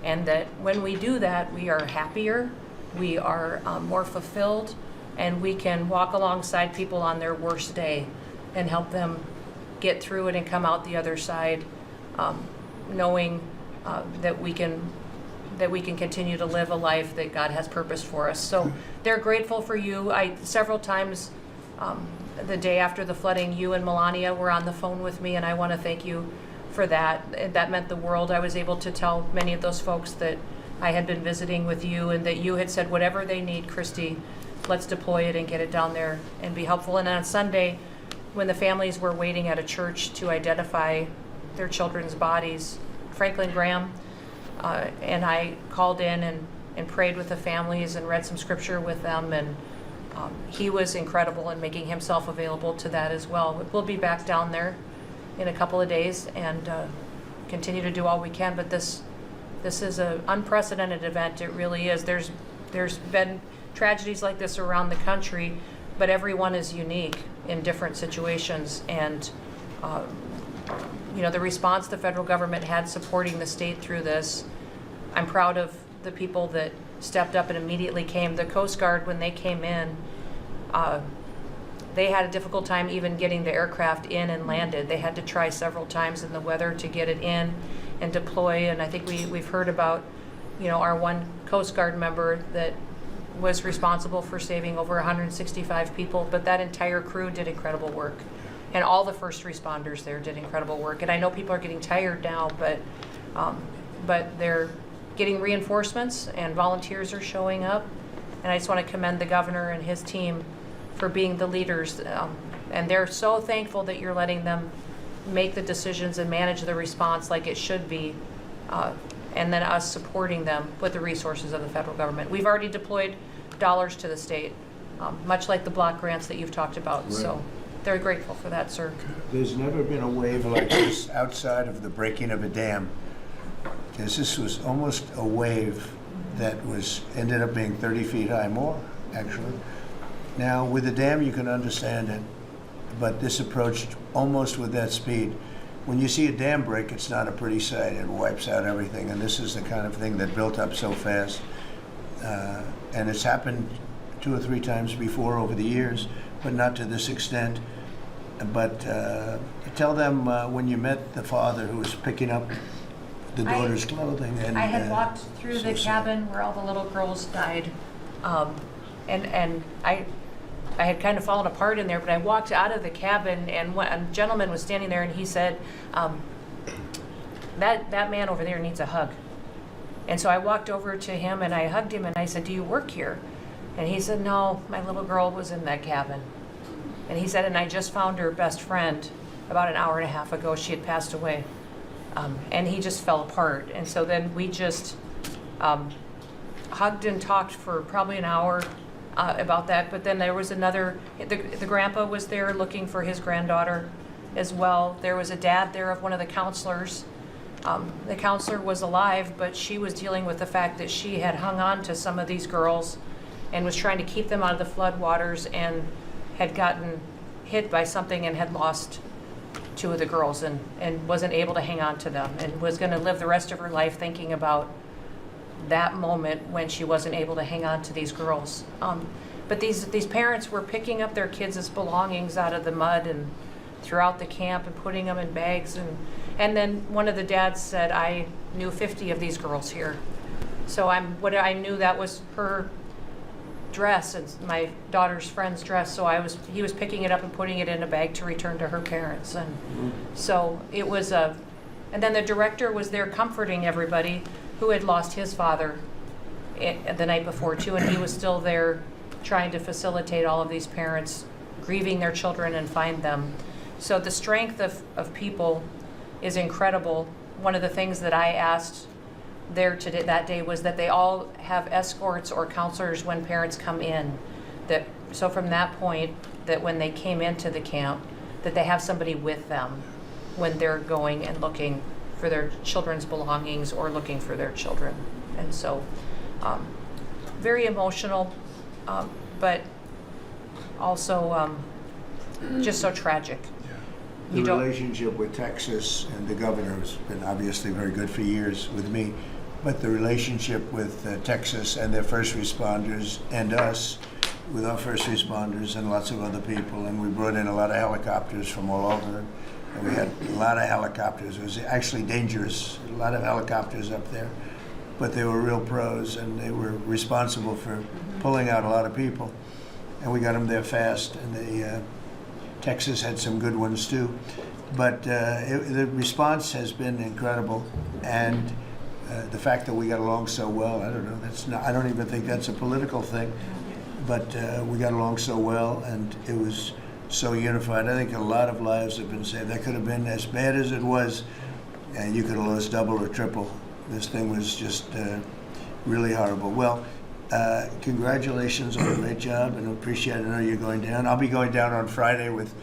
[SPEAKER 14] And that when we do that, we are happier, we are more fulfilled, and we can walk alongside people on their worst day and help them get through it and come out the other side, knowing that we can continue to live a life that God has purposed for us. So they're grateful for you. Several times the day after the flooding, you and Melania were on the phone with me, and I want to thank you for that. That meant the world. I was able to tell many of those folks that I had been visiting with you, and that you had said, whatever they need, Christy, let's deploy it and get it down there and be helpful. And on Sunday, when the families were waiting at a church to identify their children's bodies, Franklin Graham and I called in and prayed with the families and read some scripture with them, and he was incredible in making himself available to that as well. We'll be back down there in a couple of days and continue to do all we can, but this is an unprecedented event. It really is. There's been tragedies like this around the country, but everyone is unique in different situations, and the response the federal government had supporting the state through this, I'm proud of the people that stepped up and immediately came. The Coast Guard, when they came in, they had a difficult time even getting the aircraft in and landed. They had to try several times in the weather to get it in and deploy. And I think we've heard about, our one Coast Guard member that was responsible for saving over 165 people, but that entire crew did incredible work. And all the first responders there did incredible work. And I know people are getting tired now, but they're getting reinforcements and volunteers are showing up. And I just want to commend the governor and his team for being the leaders. And they're so thankful that you're letting them make the decisions and manage the response like it should be. And then us supporting them with the resources of the federal government. We've already deployed dollars to the state, much like the block grants that you've talked about.
[SPEAKER 1] Right.
[SPEAKER 14] So they're grateful for that, sir.
[SPEAKER 1] There's never been a wave like this outside of the breaking of a dam. Because this was almost a wave that ended up being 30 feet high, more actually. Now with the dam you can understand it, but this approached almost with that speed. When you see a dam break, it's not a pretty sight. It wipes out everything, and this is the kind of thing that built up so fast. And it's happened 2 or 3 times before over the years, but not to this extent. But tell them when you met the father who was picking up the daughter's clothing. And
[SPEAKER 14] I had walked through
[SPEAKER 1] so
[SPEAKER 14] the
[SPEAKER 1] sad.
[SPEAKER 14] cabin where all the little girls died, and I had kind of fallen apart in there, but I walked out of the cabin, and a gentleman was standing there, and he said, that man over there needs a hug. And so I walked over to him, and I hugged him, and I said, do you work here? And he said, no, my little girl was in that cabin. And he said, and I just found her best friend about an hour and a half ago. She had passed away. And he just fell apart. And so then we just hugged and talked for probably an hour about that. But then there was the grandpa was there looking for his granddaughter as well. There was a dad there of one of the counselors. The counselor was alive, but she was dealing with the fact that she had hung on to some of these girls and was trying to keep them out of the floodwaters and had gotten hit by something and had lost 2 of the girls and wasn't able to hang on to them and was going to live the rest of her life thinking about that moment when she wasn't able to hang on to these girls. But these parents were picking up their kids' belongings out of the mud and throughout the camp and putting them in bags. And then one of the dads said, I knew 50 of these girls here. So I knew that was her dress and my daughter's friend's dress. So he was picking it up and putting it in a bag to return to her parents. And so it was and then the director was there comforting everybody who had lost his father the night before too. And he was still there trying to facilitate all of these parents grieving their children and find them. So the strength of people is incredible. One of the things that I asked there that day was that they all have escorts or counselors when parents come in. So from that point, that when they came into the camp, that they have somebody with them when they're going and looking for their children's belongings or looking for their children. And so very emotional, but also just so tragic.
[SPEAKER 1] The relationship with Texas and the governor has been obviously very good for years with me, but the relationship with Texas and their first responders and us with our first responders and lots of other people, and we brought in a lot of helicopters from all over, and we had a lot of helicopters. It was actually dangerous, a lot of helicopters up there, but they were real pros, and they were responsible for pulling out a lot of people, and we got them there fast, and Texas had some good ones too, but the response has been incredible, and the fact that we got along so well, I don't know, I don't even think that's a political thing, but we got along so well, and it was so unified. I think a lot of lives have been saved. That could have been as bad as it was, and you could have lost double or triple. This thing was just really horrible. Well, congratulations on a great job, and I appreciate it. I know you're going down. I'll be going down on Friday with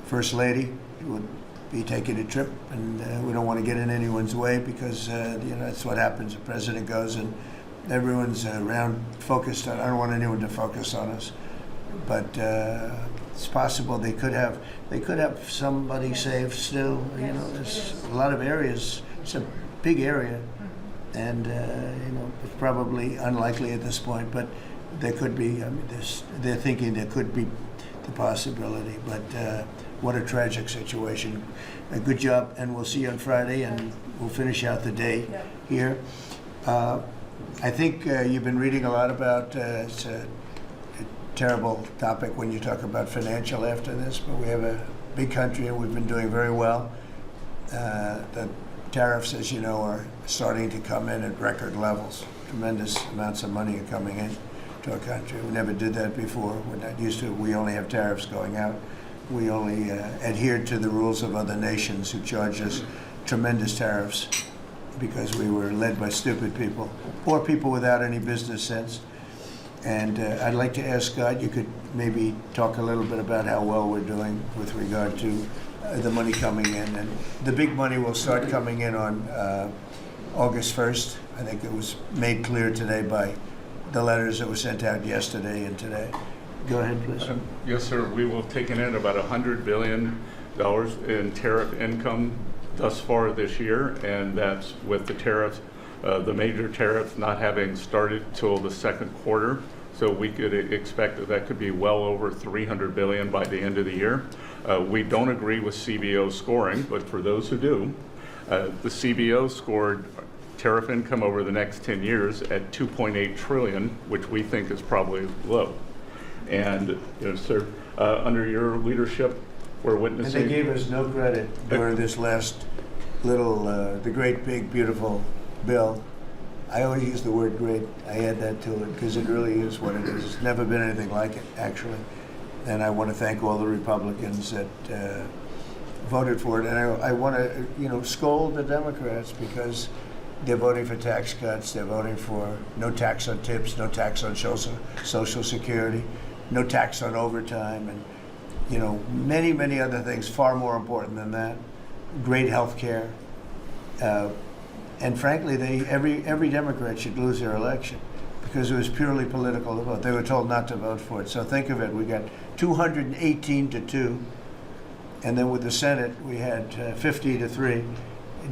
[SPEAKER 1] First Lady. We'll be taking a trip, and we don't want to get in anyone's way because that's what happens. The president goes, and everyone's around focused on. I don't want anyone to focus on us, but it's possible they could have somebody saved still. There's a lot of areas. It's a big area. And, it's probably unlikely at this point, but there could be, they're thinking there could be the possibility, but what a tragic situation. A good job, and we'll see you on Friday, and we'll finish out the day here. I think you've been reading a lot about, it's a terrible topic when you talk about financial after this, but we have a big country and we've been doing very well. The tariffs, as you know, are starting to come in at record levels. Tremendous amounts of money are coming in to our country. We never did that before. We're not used to it. We only have tariffs going out. We only adhered to the rules of other nations who charge us tremendous tariffs because we were led by stupid people or people without any business sense. And I'd like to ask Scott, you could maybe talk a little bit about how well we're doing with regard to the money coming in. And the big money will start coming in on August 1st. I think it was made clear today by the letters that were sent out yesterday and today. Go ahead, please.
[SPEAKER 15] Yes, sir. We will have taken in about $100 billion in tariff income thus far this year, and that's with the tariff, the major tariff not having started till the second quarter. So we could expect that could be well over $300 billion by the end of the year. We don't agree with CBO scoring, but for those who do, the CBO scored tariff income over the next 10 years at $2.8 trillion, which we think is probably low. And, sir, under your leadership, we're witnessing.
[SPEAKER 1] And they gave us no credit during this last little, the great, big, beautiful bill. I always use the word great. I add that to it because it really is what it is. It's never been anything like it, actually. And I want to thank all the Republicans that voted for it. And I want to, scold the Democrats because they're voting for tax cuts. They're voting for no tax on tips, no tax on Social Security, no tax on overtime, and many, many other things far more important than that. Great health care. And frankly, every Democrat should lose their election because it was purely political to vote. They were told not to vote for it. So think of it. We got 218 to 2. And then with the Senate, we had 50 to 3.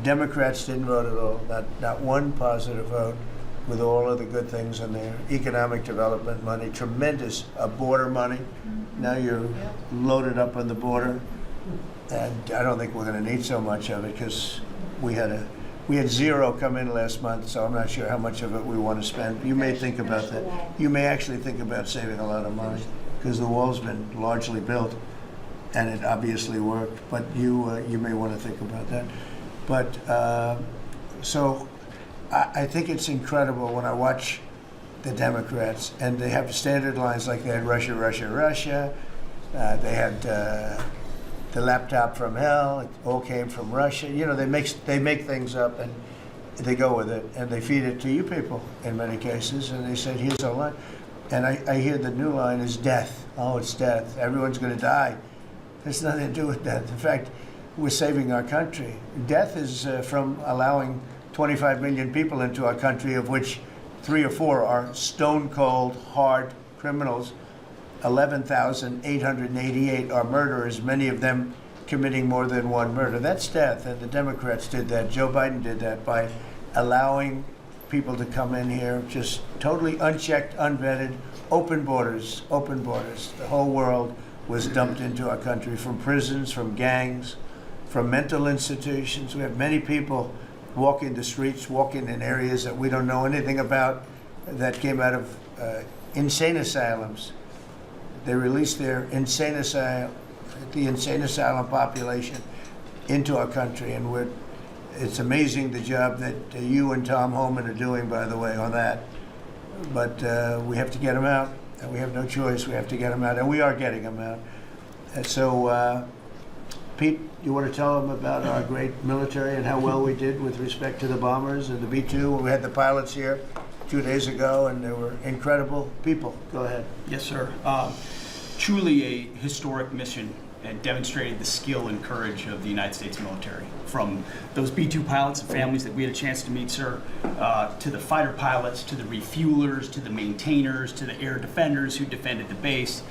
[SPEAKER 1] Democrats didn't vote at all. Not one positive vote with all of the good things in there. Economic development money, tremendous border money. Now you're loaded up on the border. And I don't think we're going to need so much of it because we had zero come in last month, so I'm not sure how much of it we want to spend. You may think about that. You may actually think about saving a lot of money because the wall's been largely built and it obviously worked, but you may want to think about that. But so I think it's incredible when I watch the Democrats and they have standard lines like they had Russia, Russia, Russia. They had the laptop from hell. It all came from Russia. They make things up and they go with it and they feed it to you people in many cases. And they said, here's our line. And I hear the new line is death. Oh, it's death. Everyone's going to die. There's nothing to do with death. In fact, we're saving our country. Death is from allowing 25 million people into our country, of which 3 or 4 are stone cold, hard criminals. 11,888 are murderers, many of them committing more than one murder. That's death, and the Democrats did that. Joe Biden did that by allowing people to come in here just totally unchecked, unvetted, open borders, open borders. The whole world was dumped into our country from prisons, from gangs, from mental institutions. We have many people walking the streets, walking in areas that we don't know anything about that came out of insane asylums. They released their the insane asylum population into our country, and it's amazing the job that you and Tom Homan are doing, by the way, on that. But we have to get them out, and we have no choice. We have to get them out, and we are getting them out. And so, Pete, you want to tell them about our great military and how well we did with respect to the bombers and the B-2? We had the pilots here 2 days ago, and they were incredible people. Go ahead.
[SPEAKER 5] Yes, sir. Truly a historic mission and demonstrated the skill and courage of the United States military. From those B-2 pilots and families that we had a chance to meet, sir, to the fighter pilots, to the refuelers, to the maintainers, to the air defenders who defended the base.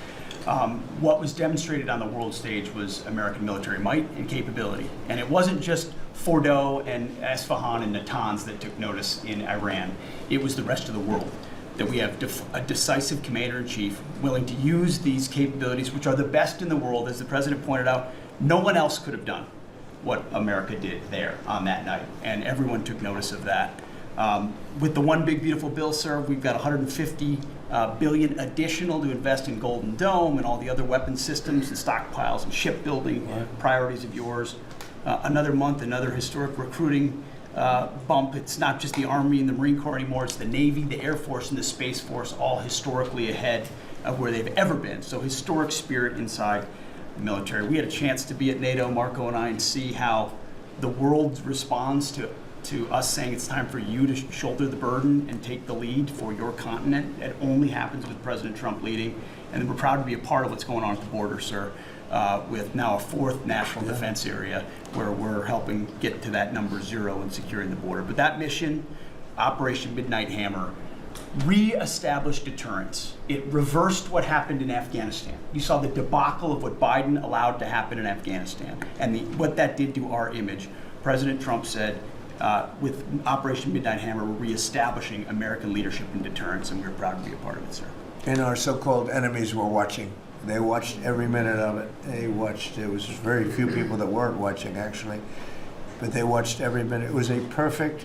[SPEAKER 5] What was demonstrated on the world stage was American military might and capability. And it wasn't just Fordo and Esfahan and Natanz that took notice in Iran. It was the rest of the world, that we have a decisive commander-in-chief willing to use these capabilities, which are the best in the world. As the president pointed out, no one else could have done what America did there on that night, and everyone took notice of that. With the One Big Beautiful Bill, sir, we've got $150 billion additional to invest in Golden Dome and all the other weapon systems and stockpiles and shipbuilding priorities of yours. Another month, another historic recruiting bump. It's not just the Army and the Marine Corps anymore, it's the Navy, the Air Force, and the Space Force, all historically ahead of where they've ever been. So historic spirit inside the military. We had a chance to be at NATO, Marco and I, and see how the world responds to us saying it's time for you to shoulder the burden and take the lead for your continent. It only happens with President Trump leading. And we're proud to be a part of what's going on at the border, sir, with now a fourth national defense area where we're helping get to that number 0 and securing the border. But that mission, Operation Midnight Hammer, re-established deterrence. It reversed what happened in Afghanistan. You saw the debacle of what Biden allowed to happen in Afghanistan and what that did to our image. President Trump said, with Operation Midnight Hammer, we're reestablishing American leadership and deterrence, and we're proud to be a part of it, sir.
[SPEAKER 1] And our so-called enemies were watching. They watched every minute of it. They watched. There was very few people that weren't watching, actually, but they watched every minute. It was a perfect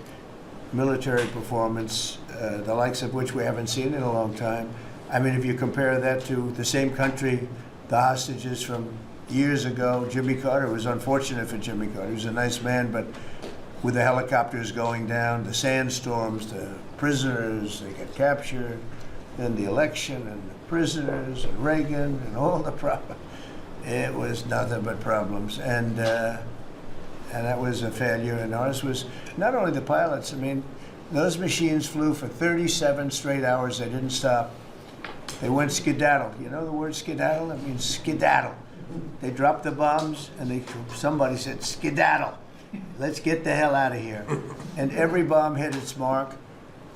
[SPEAKER 1] military performance, the likes of which we haven't seen in a long time. I mean, if you compare that to the same country, the hostages from years ago, Jimmy Carter, it was unfortunate for Jimmy Carter. He was a nice man, but with the helicopters going down, the sandstorms, the prisoners, they get captured, then the election and the prisoners and Reagan and all the problems. It was nothing but problems. And that was a failure. And ours was not only the pilots. I mean, those machines flew for 37 straight hours. They didn't stop. They went skedaddle. You know the word skedaddle? It means skedaddle. They dropped the bombs and somebody said, skedaddle. Let's get the hell out of here. And every bomb hit its mark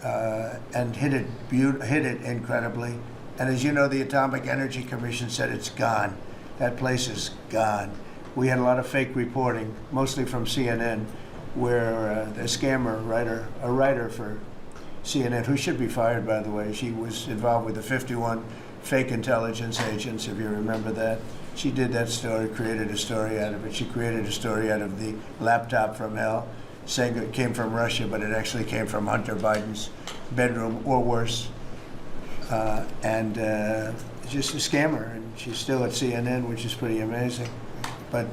[SPEAKER 1] and hit it incredibly. And as you know, the Atomic Energy Commission said it's gone. That place is gone. We had a lot of fake reporting, mostly from CNN, where the scammer writer, a writer for CNN, who should be fired, by the way, she was involved with the 51 fake intelligence agents, if you remember that. She did that story, created a story out of it. She created a story out of the laptop from hell, saying it came from Russia, but it actually came from Hunter Biden's bedroom, or worse. Just a scammer, and she's still at CNN, which is pretty amazing. But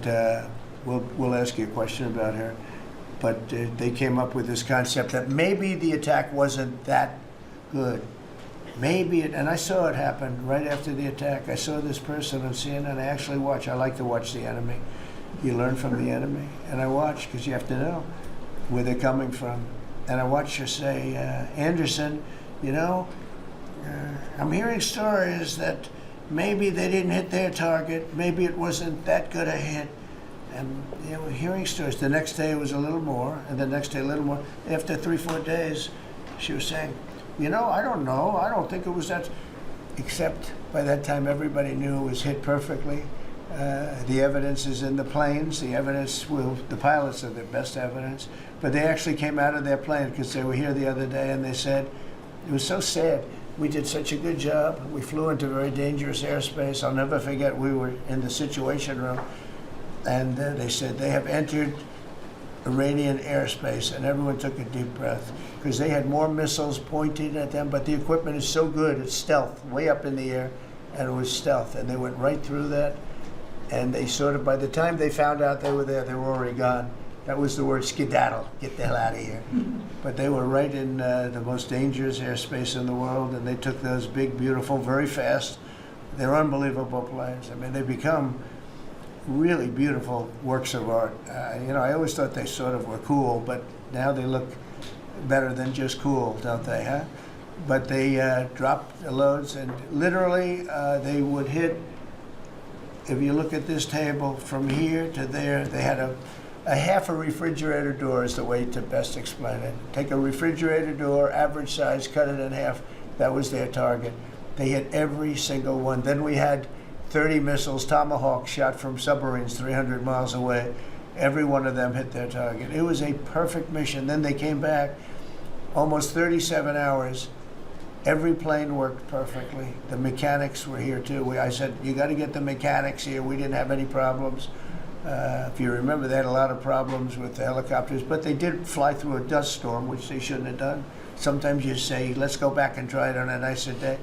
[SPEAKER 1] we'll ask you a question about her. But they came up with this concept that maybe the attack wasn't that good. Maybe it, and I saw it happen right after the attack. I saw this person on CNN. I actually watch. I like to watch the enemy. You learn from the enemy. And I watch because you have to know where they're coming from. And I watched her say, Anderson, you know, I'm hearing stories that maybe they didn't hit their target. Maybe it wasn't that good a hit. And you know, hearing stories. The next day it was a little more, and the next day a little more. After 3-4 days, she was saying, you know, I don't know. I don't think it was that. Except by that time, everybody knew it was hit perfectly. The evidence is in the planes. The evidence the pilots are the best evidence. But they actually came out of their plane because they were here the other day, and they said, it was so sad. We did such a good job. We flew into very dangerous airspace. I'll never forget, we were in the Situation Room, and they said they have entered Iranian airspace, and everyone took a deep breath because they had more missiles pointed at them, but the equipment is so good, it's stealth, way up in the air, and it was stealth, and they went right through that, and they sort of, by the time they found out they were there, they were already gone. That was the word skedaddle, get the hell out of here. But they were right in the most dangerous airspace in the world, and they took those big, beautiful, very fast, they're unbelievable planes. I mean, they become really beautiful works of art. You know, I always thought they sort of were cool, but now they look better than just cool, don't they, huh? But they dropped the loads, and literally they would hit, if you look at this table, from here to there, they had a half a refrigerator door is the way to best explain it. Take a refrigerator door, average size, cut it in half. That was their target. They hit every single one. Then we had 30 missiles, Tomahawk, shot from submarines 300 miles away. Every one of them hit their target. It was a perfect mission. Then they came back, almost 37 hours. Every plane worked perfectly. The mechanics were here too. I said, you got to get the mechanics here. We didn't have any problems. If you remember, they had a lot of problems with the helicopters, but they did fly through a dust storm, which they shouldn't have done. Sometimes you say, let's go back and try it on a nicer day.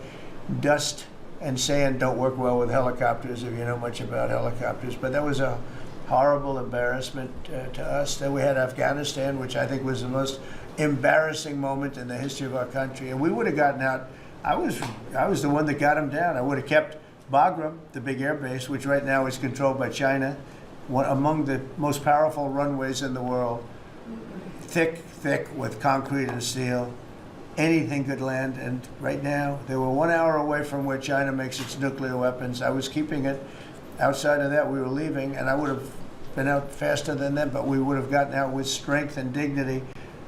[SPEAKER 1] Dust and sand don't work well with helicopters if you know much about helicopters, but that was a horrible embarrassment to us. Then we had Afghanistan, which I think was the most embarrassing moment in the history of our country, and we would have gotten out. I was the one that got them down. I would have kept Bagram, the big air base, which right now is controlled by China, one among the most powerful runways in the world, thick with concrete and steel. Anything could land, and right now they were 1 hour away from where China makes its nuclear weapons. I was keeping it. Outside of that, we were leaving, and I would have been out faster than them, but we would have gotten out with strength and dignity.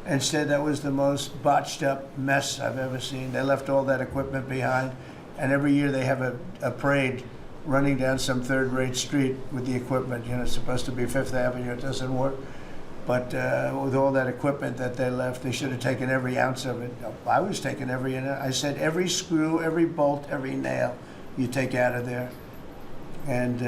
[SPEAKER 1] Instead, that was the most botched up mess I've ever seen. They left all that equipment behind, and every year they have a parade running down some third-rate street with the equipment. You know, it's supposed to be Fifth Avenue. It doesn't work. But with all that equipment that they left, they should have taken every ounce of it. I was taking every ounce. I said every screw, every bolt, every nail you take out of there. And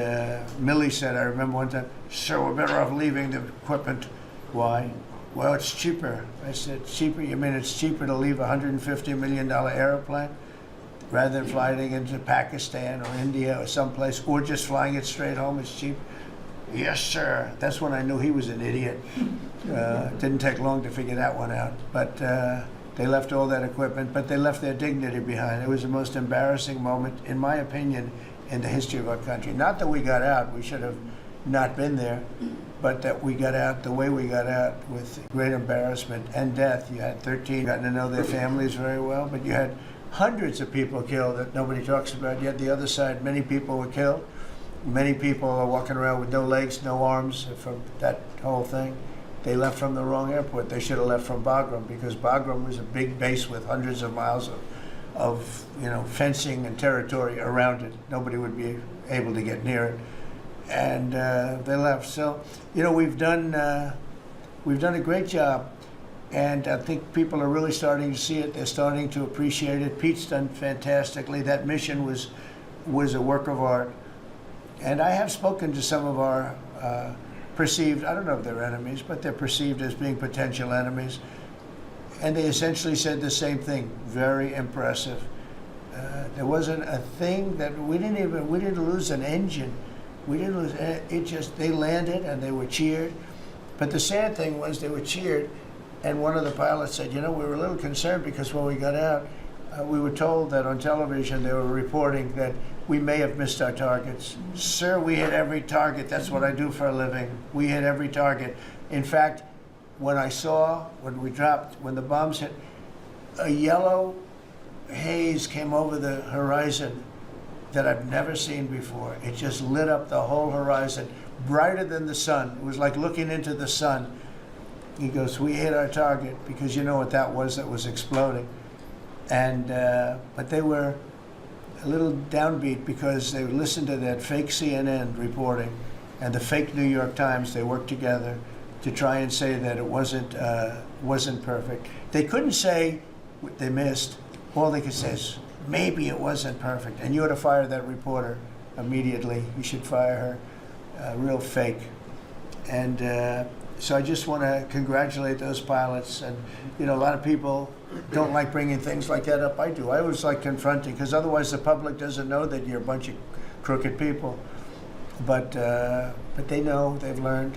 [SPEAKER 1] Millie said, I remember one time, sir, we're better off leaving the equipment. Why? Well, it's cheaper. I said, cheaper? You mean it's cheaper to leave a $150 million airplane rather than flying it into Pakistan or India or someplace, or just flying it straight home? It's cheap. Yes, sir. That's when I knew he was an idiot. Didn't take long to figure that one out. But they left all that equipment, but they left their dignity behind. It was the most embarrassing moment, in my opinion, in the history of our country. Not that we got out, we should have not been there, but that we got out the way we got out, with great embarrassment and death. You had 13, gotten to know their families very well, but you had hundreds of people killed that nobody talks about. Yet the other side, many people were killed. Many people are walking around with no legs, no arms from that whole thing. They left from the wrong airport. They should have left from Bagram, because Bagram was a big base with hundreds of miles of fencing and territory around it. Nobody would be able to get near it, and they left. So, we've done a great job, and I think people are really starting to see it. They're starting to appreciate it. Pete's done fantastically. That mission was a work of art. And I have spoken to some of our perceived, I don't know if they're enemies, but they're perceived as being potential enemies. And they essentially said the same thing. Very impressive. There wasn't a thing that we didn't lose an engine. We didn't lose it. They landed and they were cheered. But the sad thing was they were cheered, and one of the pilots said, we were a little concerned because when we got out, we were told that on television they were reporting that we may have missed our targets. Sir, we hit every target. That's what I do for a living. We hit every target. In fact, when the bombs hit, a yellow haze came over the horizon that I've never seen before. It just lit up the whole horizon, brighter than the sun. It was like looking into the sun. He goes, we hit our target, because you know what that was exploding. And but they were a little downbeat because they listened to that fake CNN reporting and the fake New York Times. They worked together to try and say that it wasn't perfect. They couldn't say what they missed. All they could say is, maybe it wasn't perfect. And you ought to fire that reporter immediately. You should fire her. Real fake. And so I just want to congratulate those pilots. And a lot of people don't like bringing things like that up. I do. I always like confronting, because otherwise the public doesn't know that you're a bunch of crooked people. But they know, they've learned,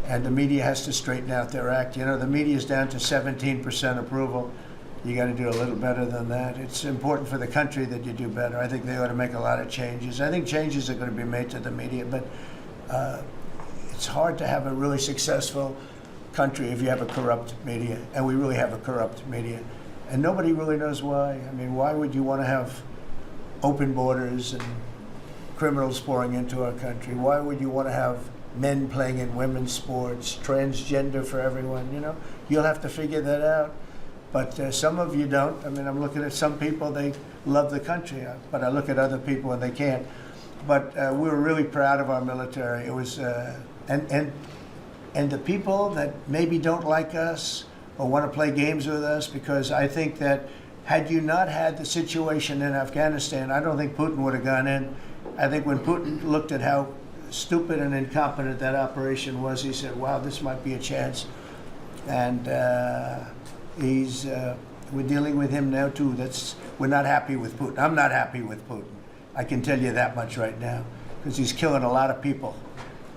[SPEAKER 1] and the media has to straighten out their act. The media's down to 17% approval. You got to do a little better than that. It's important for the country that you do better. I think they ought to make a lot of changes. I think changes are going to be made to the media, but it's hard to have a really successful country if you have a corrupt media, and we really have a corrupt media. And nobody really knows why. I mean, why would you want to have open borders and criminals pouring into our country? Why would you want to have men playing in women's sports, transgender for everyone? You'll have to figure that out. But some of you don't. I mean, I'm looking at some people, they love the country, but I look at other people and they can't. but we were really proud of our military. It was, and the people that maybe don't like us or want to play games with us, because I think that had you not had the situation in Afghanistan, I don't think Putin would have gone in. I think when Putin looked at how stupid and incompetent that operation was, he said, wow, this might be a chance. And we're dealing with him now too. We're not happy with Putin. I'm not happy with Putin. I can tell you that much right now, because he's killing a lot of people.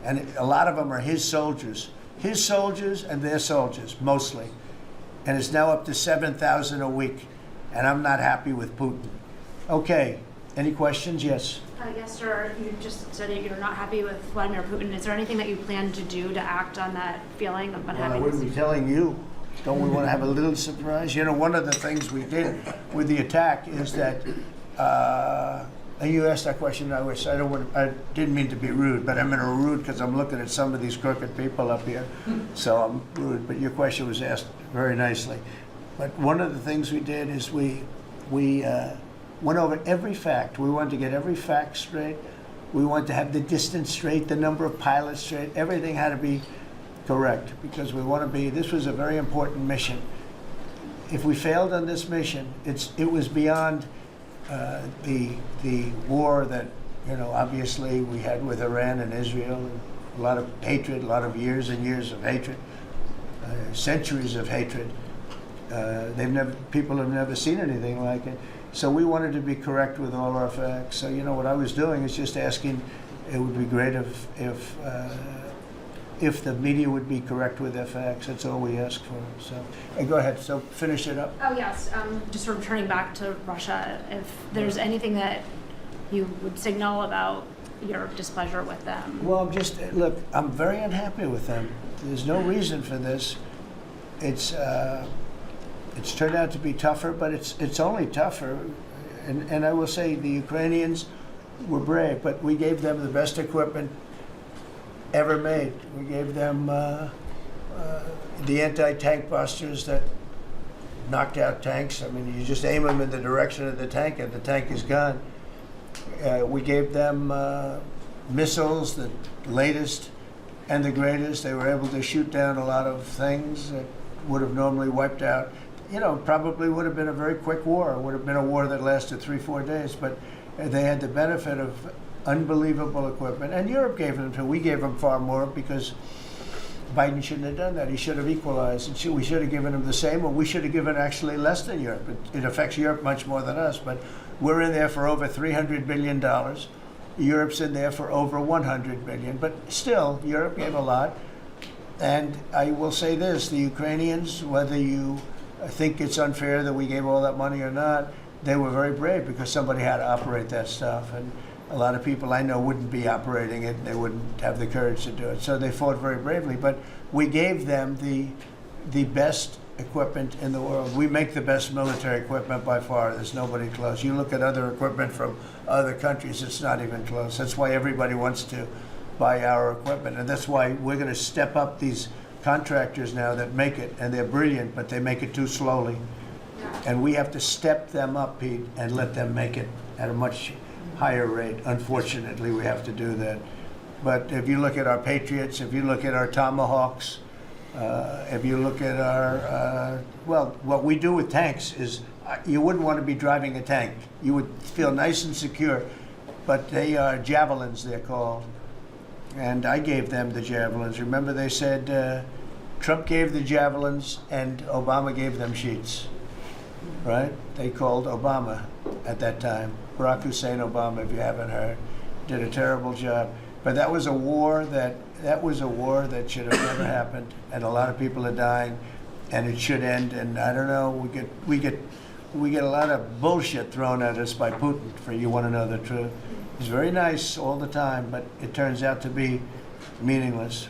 [SPEAKER 1] And a lot of them are his soldiers and their soldiers, mostly. And it's now up to 7,000 a week. And I'm not happy with Putin. Okay, any questions? Yes.
[SPEAKER 12] Yes, sir. You just said that you're not happy with Vladimir Putin. Is there anything that you plan to do to act on that feeling of
[SPEAKER 1] Well, I
[SPEAKER 12] unhappiness?
[SPEAKER 1] wouldn't be telling you. Don't we want to have a little surprise? You know, one of the things we did with the attack is that, and you asked that question, I didn't mean to be rude, but I'm in a rude because I'm looking at some of these crooked people up here, so I'm rude. But your question was asked very nicely. But one of the things we did is we went over every fact. We wanted to get every fact straight. We wanted to have the distance straight, the number of pilots straight. Everything had to be correct, because we want to be, this was a very important mission. If we failed on this mission, it was beyond the war that, you know, obviously we had with Iran and Israel, and a lot of hatred, a lot of years and years of hatred, centuries of hatred. People have never seen anything like it. So we wanted to be correct with all our facts. So, you know, what I was doing is just asking, it would be great if the media would be correct with their facts. That's all we ask for. So, hey, go ahead. So finish it up.
[SPEAKER 12] Oh, yes. Just sort of turning back to Russia, if there's anything that you would signal about your displeasure with them.
[SPEAKER 1] Well, look, I'm very unhappy with them. There's no reason for this. It's turned out to be tougher, but it's only tougher. And I will say the Ukrainians were brave, but we gave them the best equipment ever made. We gave them the anti-tank busters that knocked out tanks. I mean, you just aim them in the direction of the tank and the tank is gone. We gave them missiles, the latest and the greatest. They were able to shoot down a lot of things that would have normally wiped out. You know, probably would have been a very quick war. It would have been a war that lasted 3-4 days, but they had the benefit of unbelievable equipment. And Europe gave them too. We gave them far more because Biden shouldn't have done that. He should have equalized. And we should have given him the same, or we should have given actually less than Europe. It affects Europe much more than us, but we're in there for over $300 billion. Europe's in there for over $100 billion, but still, Europe gave a lot. And I will say this, the Ukrainians, whether you think it's unfair that we gave all that money or not, they were very brave because somebody had to operate that stuff. And a lot of people I know wouldn't be operating it. They wouldn't have the courage to do it. So they fought very bravely. But we gave them the best equipment in the world. We make the best military equipment by far. There's nobody close. You look at other equipment from other countries, it's not even close. That's why everybody wants to buy our equipment. And that's why we're going to step up these contractors now that make it, and they're brilliant, but they make it too slowly. And we have to step them up, Pete, and let them make it at a much higher rate. Unfortunately, we have to do that. But if you look at our Patriots, if you look at our Tomahawks, if you look at our, well, what we do with tanks is, you wouldn't want to be driving a tank. You would feel nice and secure, but they are javelins, they're called. And I gave them the javelins. Remember they said Trump gave the javelins and Obama gave them sheets, right? They called Obama at that time. Barack Hussein Obama, if you haven't heard, did a terrible job. But that was a war that should have never happened, and a lot of people are dying, and it should end. And I don't know, we get a lot of bullshit thrown at us by Putin, for you want to know the truth. He's very nice all the time, but it turns out to be meaningless.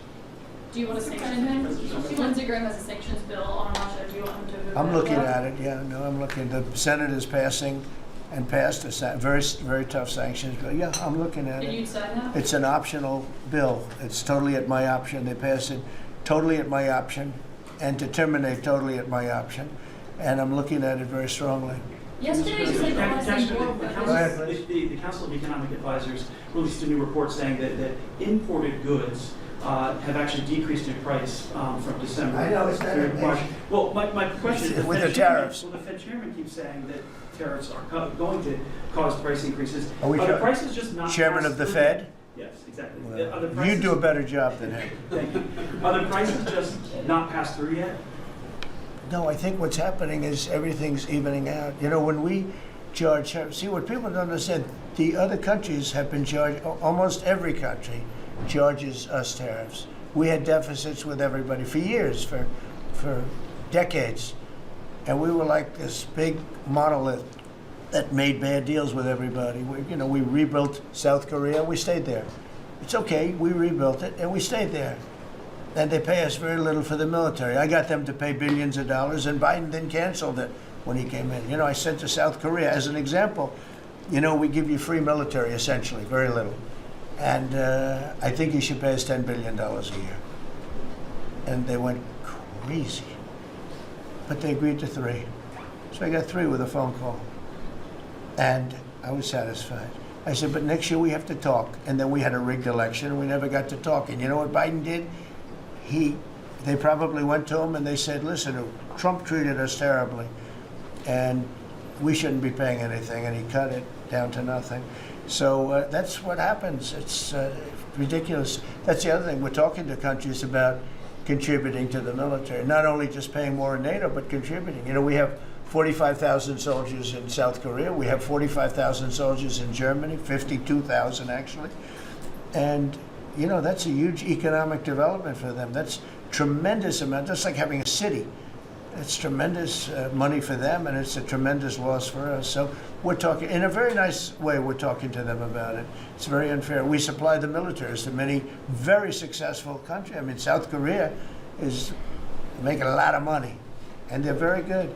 [SPEAKER 3] Do you want to sanction him? Lindsey Graham has a sanctions bill on Russia. Do you want him to move
[SPEAKER 1] I'm
[SPEAKER 3] that
[SPEAKER 1] looking
[SPEAKER 3] bill?
[SPEAKER 1] at it, yeah, no, I'm looking. The Senate is passing and passed a very, very tough sanctions bill. Yeah, I'm looking at
[SPEAKER 3] And
[SPEAKER 1] it.
[SPEAKER 3] you'd sign that?
[SPEAKER 1] It's an optional bill. It's totally at my option. They pass it totally at my option and to terminate totally at my option. And I'm looking at it very strongly.
[SPEAKER 3] Yesterday, you said you want to see more
[SPEAKER 1] Go ahead,
[SPEAKER 3] weapons.
[SPEAKER 1] please.
[SPEAKER 16] The Council of Economic Advisors released a new report saying that imported goods have actually decreased in price from December.
[SPEAKER 1] I know, it's not
[SPEAKER 16] through
[SPEAKER 1] an
[SPEAKER 16] March.
[SPEAKER 1] issue.
[SPEAKER 16] Well, my question is,
[SPEAKER 1] With the tariffs.
[SPEAKER 16] Well, the Fed chairman keeps saying that tariffs are going to cause price increases.
[SPEAKER 1] Are we
[SPEAKER 16] the prices just not
[SPEAKER 1] Chairman
[SPEAKER 16] passed
[SPEAKER 1] of the
[SPEAKER 16] through
[SPEAKER 1] Fed?
[SPEAKER 16] yet? Yes, exactly.
[SPEAKER 1] Well,
[SPEAKER 16] Are the
[SPEAKER 1] you
[SPEAKER 16] prices-
[SPEAKER 1] do a better job than him.
[SPEAKER 16] Thank you. Are the prices just not passed through yet?
[SPEAKER 1] No, I think what's happening is everything's evening out. You know, when we charge, see what people don't understand, the other countries have been charged, almost every country charges us tariffs. We had deficits with everybody for years, for decades. And we were like this big monolith that made bad deals with everybody. We rebuilt South Korea, we stayed there. It's okay, we rebuilt it and we stayed there. And they pay us very little for the military. I got them to pay billions of dollars, and Biden then canceled it when he came in. You know, I sent to South Korea as an example. You know, we give you free military, essentially, very little. And I think you should pay us $10 billion a year. And they went crazy. But they agreed to 3. So I got 3 with a phone call. And I was satisfied. I said, but next year we have to talk. And then we had a rigged election, and we never got to talk. And you know what Biden did? They probably went to him and they said, listen, Trump treated us terribly and we shouldn't be paying anything, and he cut it down to nothing. So that's what happens. It's ridiculous. That's the other thing. We're talking to countries about contributing to the military, not only just paying more in NATO, but contributing. You know, we have 45,000 soldiers in South Korea. We have 45,000 soldiers in Germany, 52,000 actually. And you know, that's a huge economic development for them. That's tremendous amount, just like having a city. It's tremendous money for them, and it's a tremendous loss for us. So we're talking, in a very nice way, we're talking to them about it. It's very unfair. We supply the militaries to many very successful countries. I mean, South Korea is making a lot of money, and they're very good.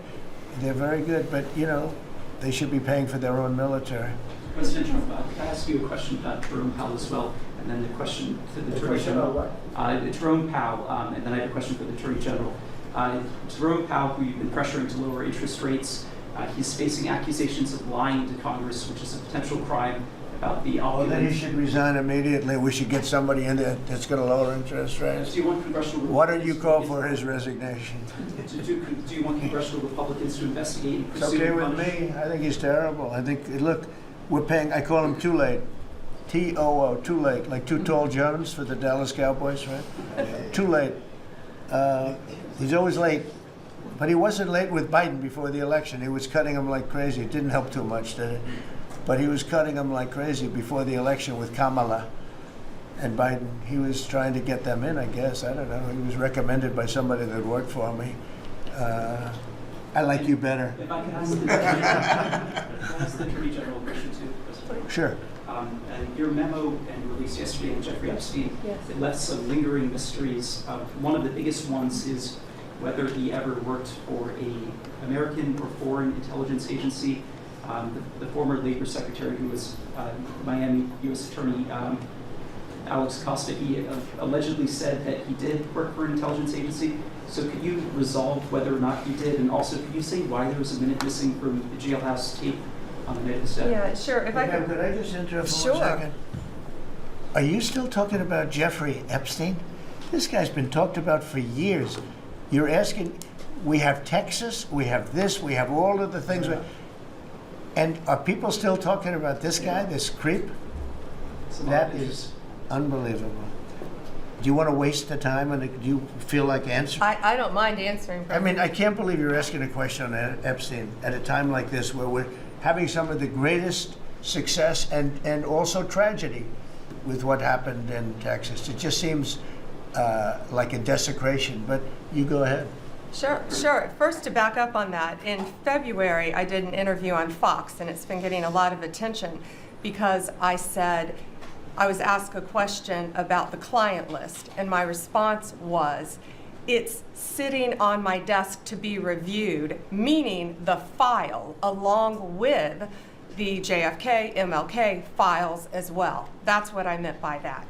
[SPEAKER 1] They're very good, but, you know, they should be paying for their own military.
[SPEAKER 16] President Trump, can I ask you a question about Jerome Powell as well? And then the question to the Attorney General. Jerome Powell, and then I have a question for the Attorney General. Jerome Powell, who you've been pressuring to lower interest rates, he's facing accusations of lying to Congress, which is a potential crime about the
[SPEAKER 1] Well, then he should resign immediately. We should get somebody in there that's going to lower interest rates.
[SPEAKER 16] Do you want congressional
[SPEAKER 1] Why don't you call for his resignation?
[SPEAKER 16] Do you want congressional Republicans to investigate and
[SPEAKER 1] It's
[SPEAKER 16] pursue
[SPEAKER 1] okay
[SPEAKER 16] and
[SPEAKER 1] with
[SPEAKER 16] punish?
[SPEAKER 1] me. I think he's terrible. I think, look, we're paying, I call him Too Late. T-O-O, Too Late, like Too Tall Jones for the Dallas Cowboys, right? Too late. He's always late. But he wasn't late with Biden before the election. He was cutting him like crazy. It didn't help too much, did it? But he was cutting him like crazy before the election with Kamala and Biden. He was trying to get them in, I guess. I don't know. He was recommended by somebody that worked for me. I like you better.
[SPEAKER 16] If I can ask the Attorney General a question too, President.
[SPEAKER 1] Sure.
[SPEAKER 16] Your memo and release yesterday on Jeffrey Epstein,
[SPEAKER 11] Yes.
[SPEAKER 16] it left some lingering mysteries. One of the biggest ones is whether he ever worked for a American or foreign intelligence agency. The former Labor Secretary, who was Miami U.S. Attorney Alex Costa, he allegedly said that he did work for an intelligence agency. So could you resolve whether or not he did? And also, could you say why there was a minute missing from the jailhouse tape on the night of his death?
[SPEAKER 17] Yeah, sure. If I
[SPEAKER 1] Ma'am,
[SPEAKER 17] could,
[SPEAKER 1] could I just interrupt for
[SPEAKER 17] Sure.
[SPEAKER 1] 1 second? Are you still talking about Jeffrey Epstein? This guy's been talked about for years. You're asking, we have Texas, we have this, we have all of the things. And are people still talking about this guy, this creep? That is unbelievable. Do you want to waste the time, and do you feel like answering?
[SPEAKER 17] I don't mind answering.
[SPEAKER 1] I mean, I can't believe you're asking a question on Epstein at a time like this where we're having some of the greatest success and also tragedy with what happened in Texas. It just seems like a desecration, but you go ahead.
[SPEAKER 17] Sure, sure. First, to back up on that, in February, I did an interview on Fox, and it's been getting a lot of attention because I said, I was asked a question about the client list, and my response was, it's sitting on my desk to be reviewed, meaning the file along with the JFK, MLK files as well. That's what I meant by that.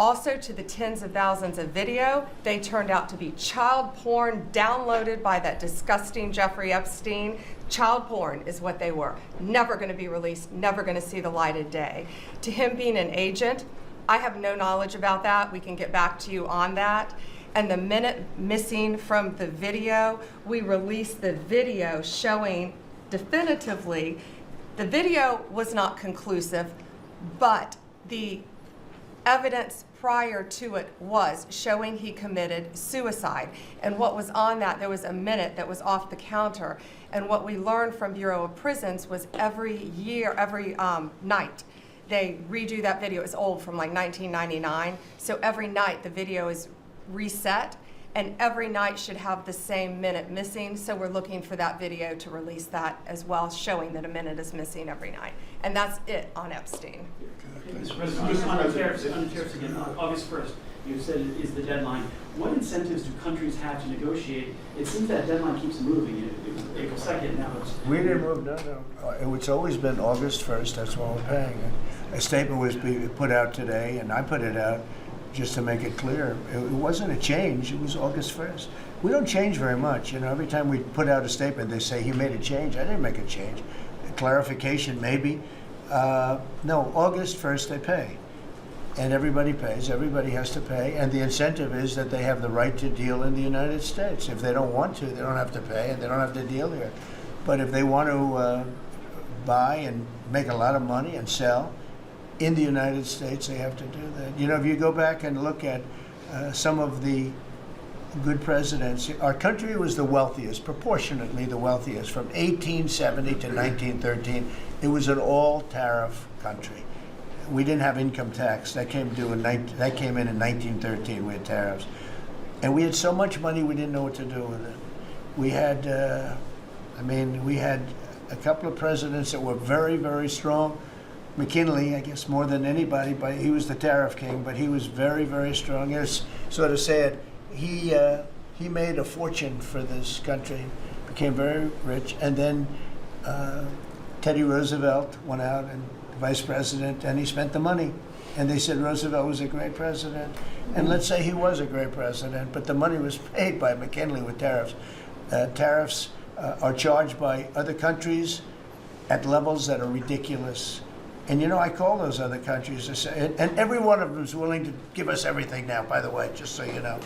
[SPEAKER 17] Also, to the tens of thousands of video, they turned out to be child porn downloaded by that disgusting Jeffrey Epstein. Child porn is what they were. Never going to be released, never going to see the light of day. To him being an agent, I have no knowledge about that. We can get back to you on that. And the minute missing from the video, we released the video showing definitively the video was not conclusive, but the evidence prior to it was showing he committed suicide. And what was on that, there was a minute that was off the counter. And what we learned from Bureau of Prisons was every night, they redo that video. It's old, from like 1999. So every night the video is reset, and every night should have the same minute missing. So we're looking for that video to release that as well, showing that a minute is missing every night. And that's it on Epstein.
[SPEAKER 16] Mr. President, just on the tariffs again, August 1st, you said it is the deadline. What incentives do countries have to negotiate? It seems that deadline keeps moving. It was April 2nd, now it's...
[SPEAKER 1] We didn't move, no. It's always been August 1st, that's when we're paying. A statement was put out today, and I put it out just to make it clear. It wasn't a change, it was August 1st. We don't change very much. You know, every time we put out a statement, they say, he made a change. I didn't make a change. A clarification, maybe. No, August 1st they pay. And everybody pays, everybody has to pay, and the incentive is that they have the right to deal in the United States. If they don't want to, they don't have to pay, and they don't have to deal here. But if they want to buy and make a lot of money and sell in the United States, they have to do that. You know, if you go back and look at some of the good presidents, our country was the wealthiest, proportionately the wealthiest, from 1870 to 1913. It was an all-tariff country. We didn't have income tax. That came in in 1913. We had tariffs. And we had so much money we didn't know what to do with it. We had, we had a couple of presidents that were very, very strong. McKinley, I guess more than anybody, but he was the tariff king, but he was very, very strong. It's sort of sad. He made a fortune for this country, became very rich, and then Teddy Roosevelt went out and vice president, and he spent the money. And they said Roosevelt was a great president. And let's say he was a great president, but the money was paid by McKinley with tariffs. Tariffs are charged by other countries at levels that are ridiculous. And you know, I call those other countries, and every one of them is willing to give us everything now, by the way, just so you know.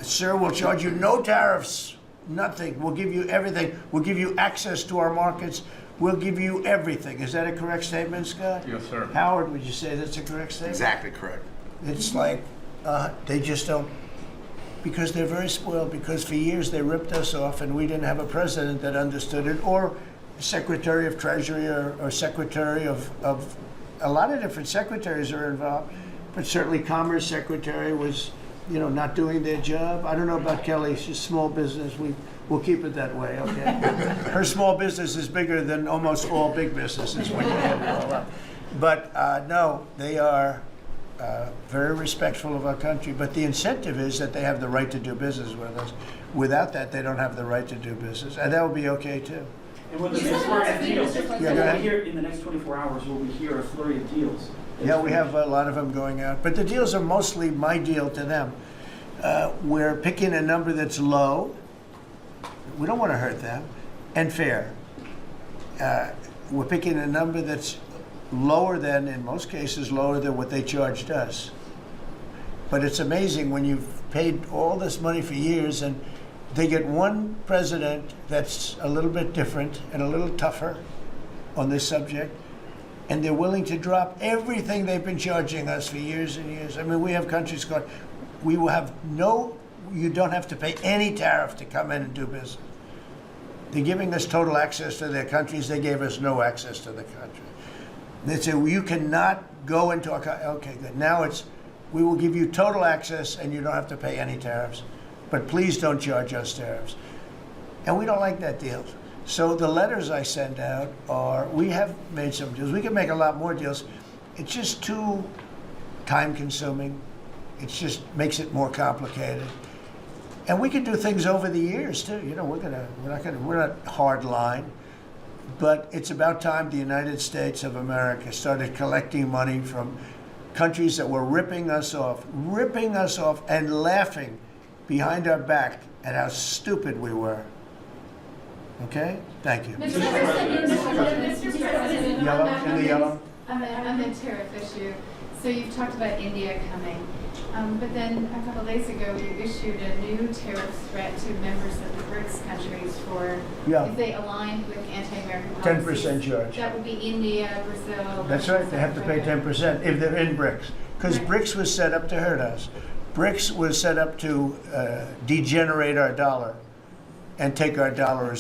[SPEAKER 1] Sir, we'll charge you no tariffs, nothing. We'll give you everything. We'll give you access to our markets. We'll give you everything. Is that a correct statement, Scott?
[SPEAKER 15] Yes, sir.
[SPEAKER 1] Howard, would you say that's a correct statement?
[SPEAKER 18] Exactly correct.
[SPEAKER 1] It's like they just don't, because they're very spoiled, because for years they ripped us off and we didn't have a president that understood it, or Secretary of Treasury or Secretary of a lot of different secretaries are involved, but certainly Commerce Secretary was, you know, not doing their job. I don't know about Kelly, she's small business. We'll keep it that way, okay? Her small business is bigger than almost all big businesses when you add it all up. But no, they are very respectful of our country. But the incentive is that they have the right to do business with us. Without that, they don't have the right to do business. And that would be okay, too.
[SPEAKER 16] And when the next flurry of deals,
[SPEAKER 1] Yeah, go ahead.
[SPEAKER 16] in the next 24 hours, will we hear a flurry of deals?
[SPEAKER 1] Yeah, we have a lot of them going out. But the deals are mostly my deal to them. We're picking a number that's low. We don't want to hurt them, and fair. We're picking a number that's lower than, in most cases, lower than what they charged us. But it's amazing when you've paid all this money for years and they get one president that's a little bit different and a little tougher on this subject, and they're willing to drop everything they've been charging us for years and years. I mean, we have countries going, we will have you don't have to pay any tariff to come in and do business. They're giving us total access to their countries. They gave us no access to the country. They say, well, you cannot go into our country. Okay, good. Now it's, we will give you total access and you don't have to pay any tariffs. But please don't charge us tariffs. And we don't like that deal. So the letters I send out are, we have made some deals. We can make a lot more deals. It's just too time consuming. It just makes it more complicated. And we can do things over the years too. You know, we're not hard line, but it's about time the United States of America started collecting money from countries that were ripping us off and laughing behind our back at how stupid we were. Okay? Thank you.
[SPEAKER 3] Mr. President,
[SPEAKER 1] Yellow, in the yellow?
[SPEAKER 6] On the tariff issue, so you've talked about India coming, but then a couple days ago, you issued a new tariff threat to members of the BRICS countries for
[SPEAKER 1] Yeah.
[SPEAKER 6] if they aligned with anti-American policies.
[SPEAKER 1] 10% charge.
[SPEAKER 6] That would be India, Brazil.
[SPEAKER 1] That's right, they have to pay 10% if they're in BRICS. Because BRICS was set up to hurt us. BRICS was set up to degenerate our dollar and take our dollar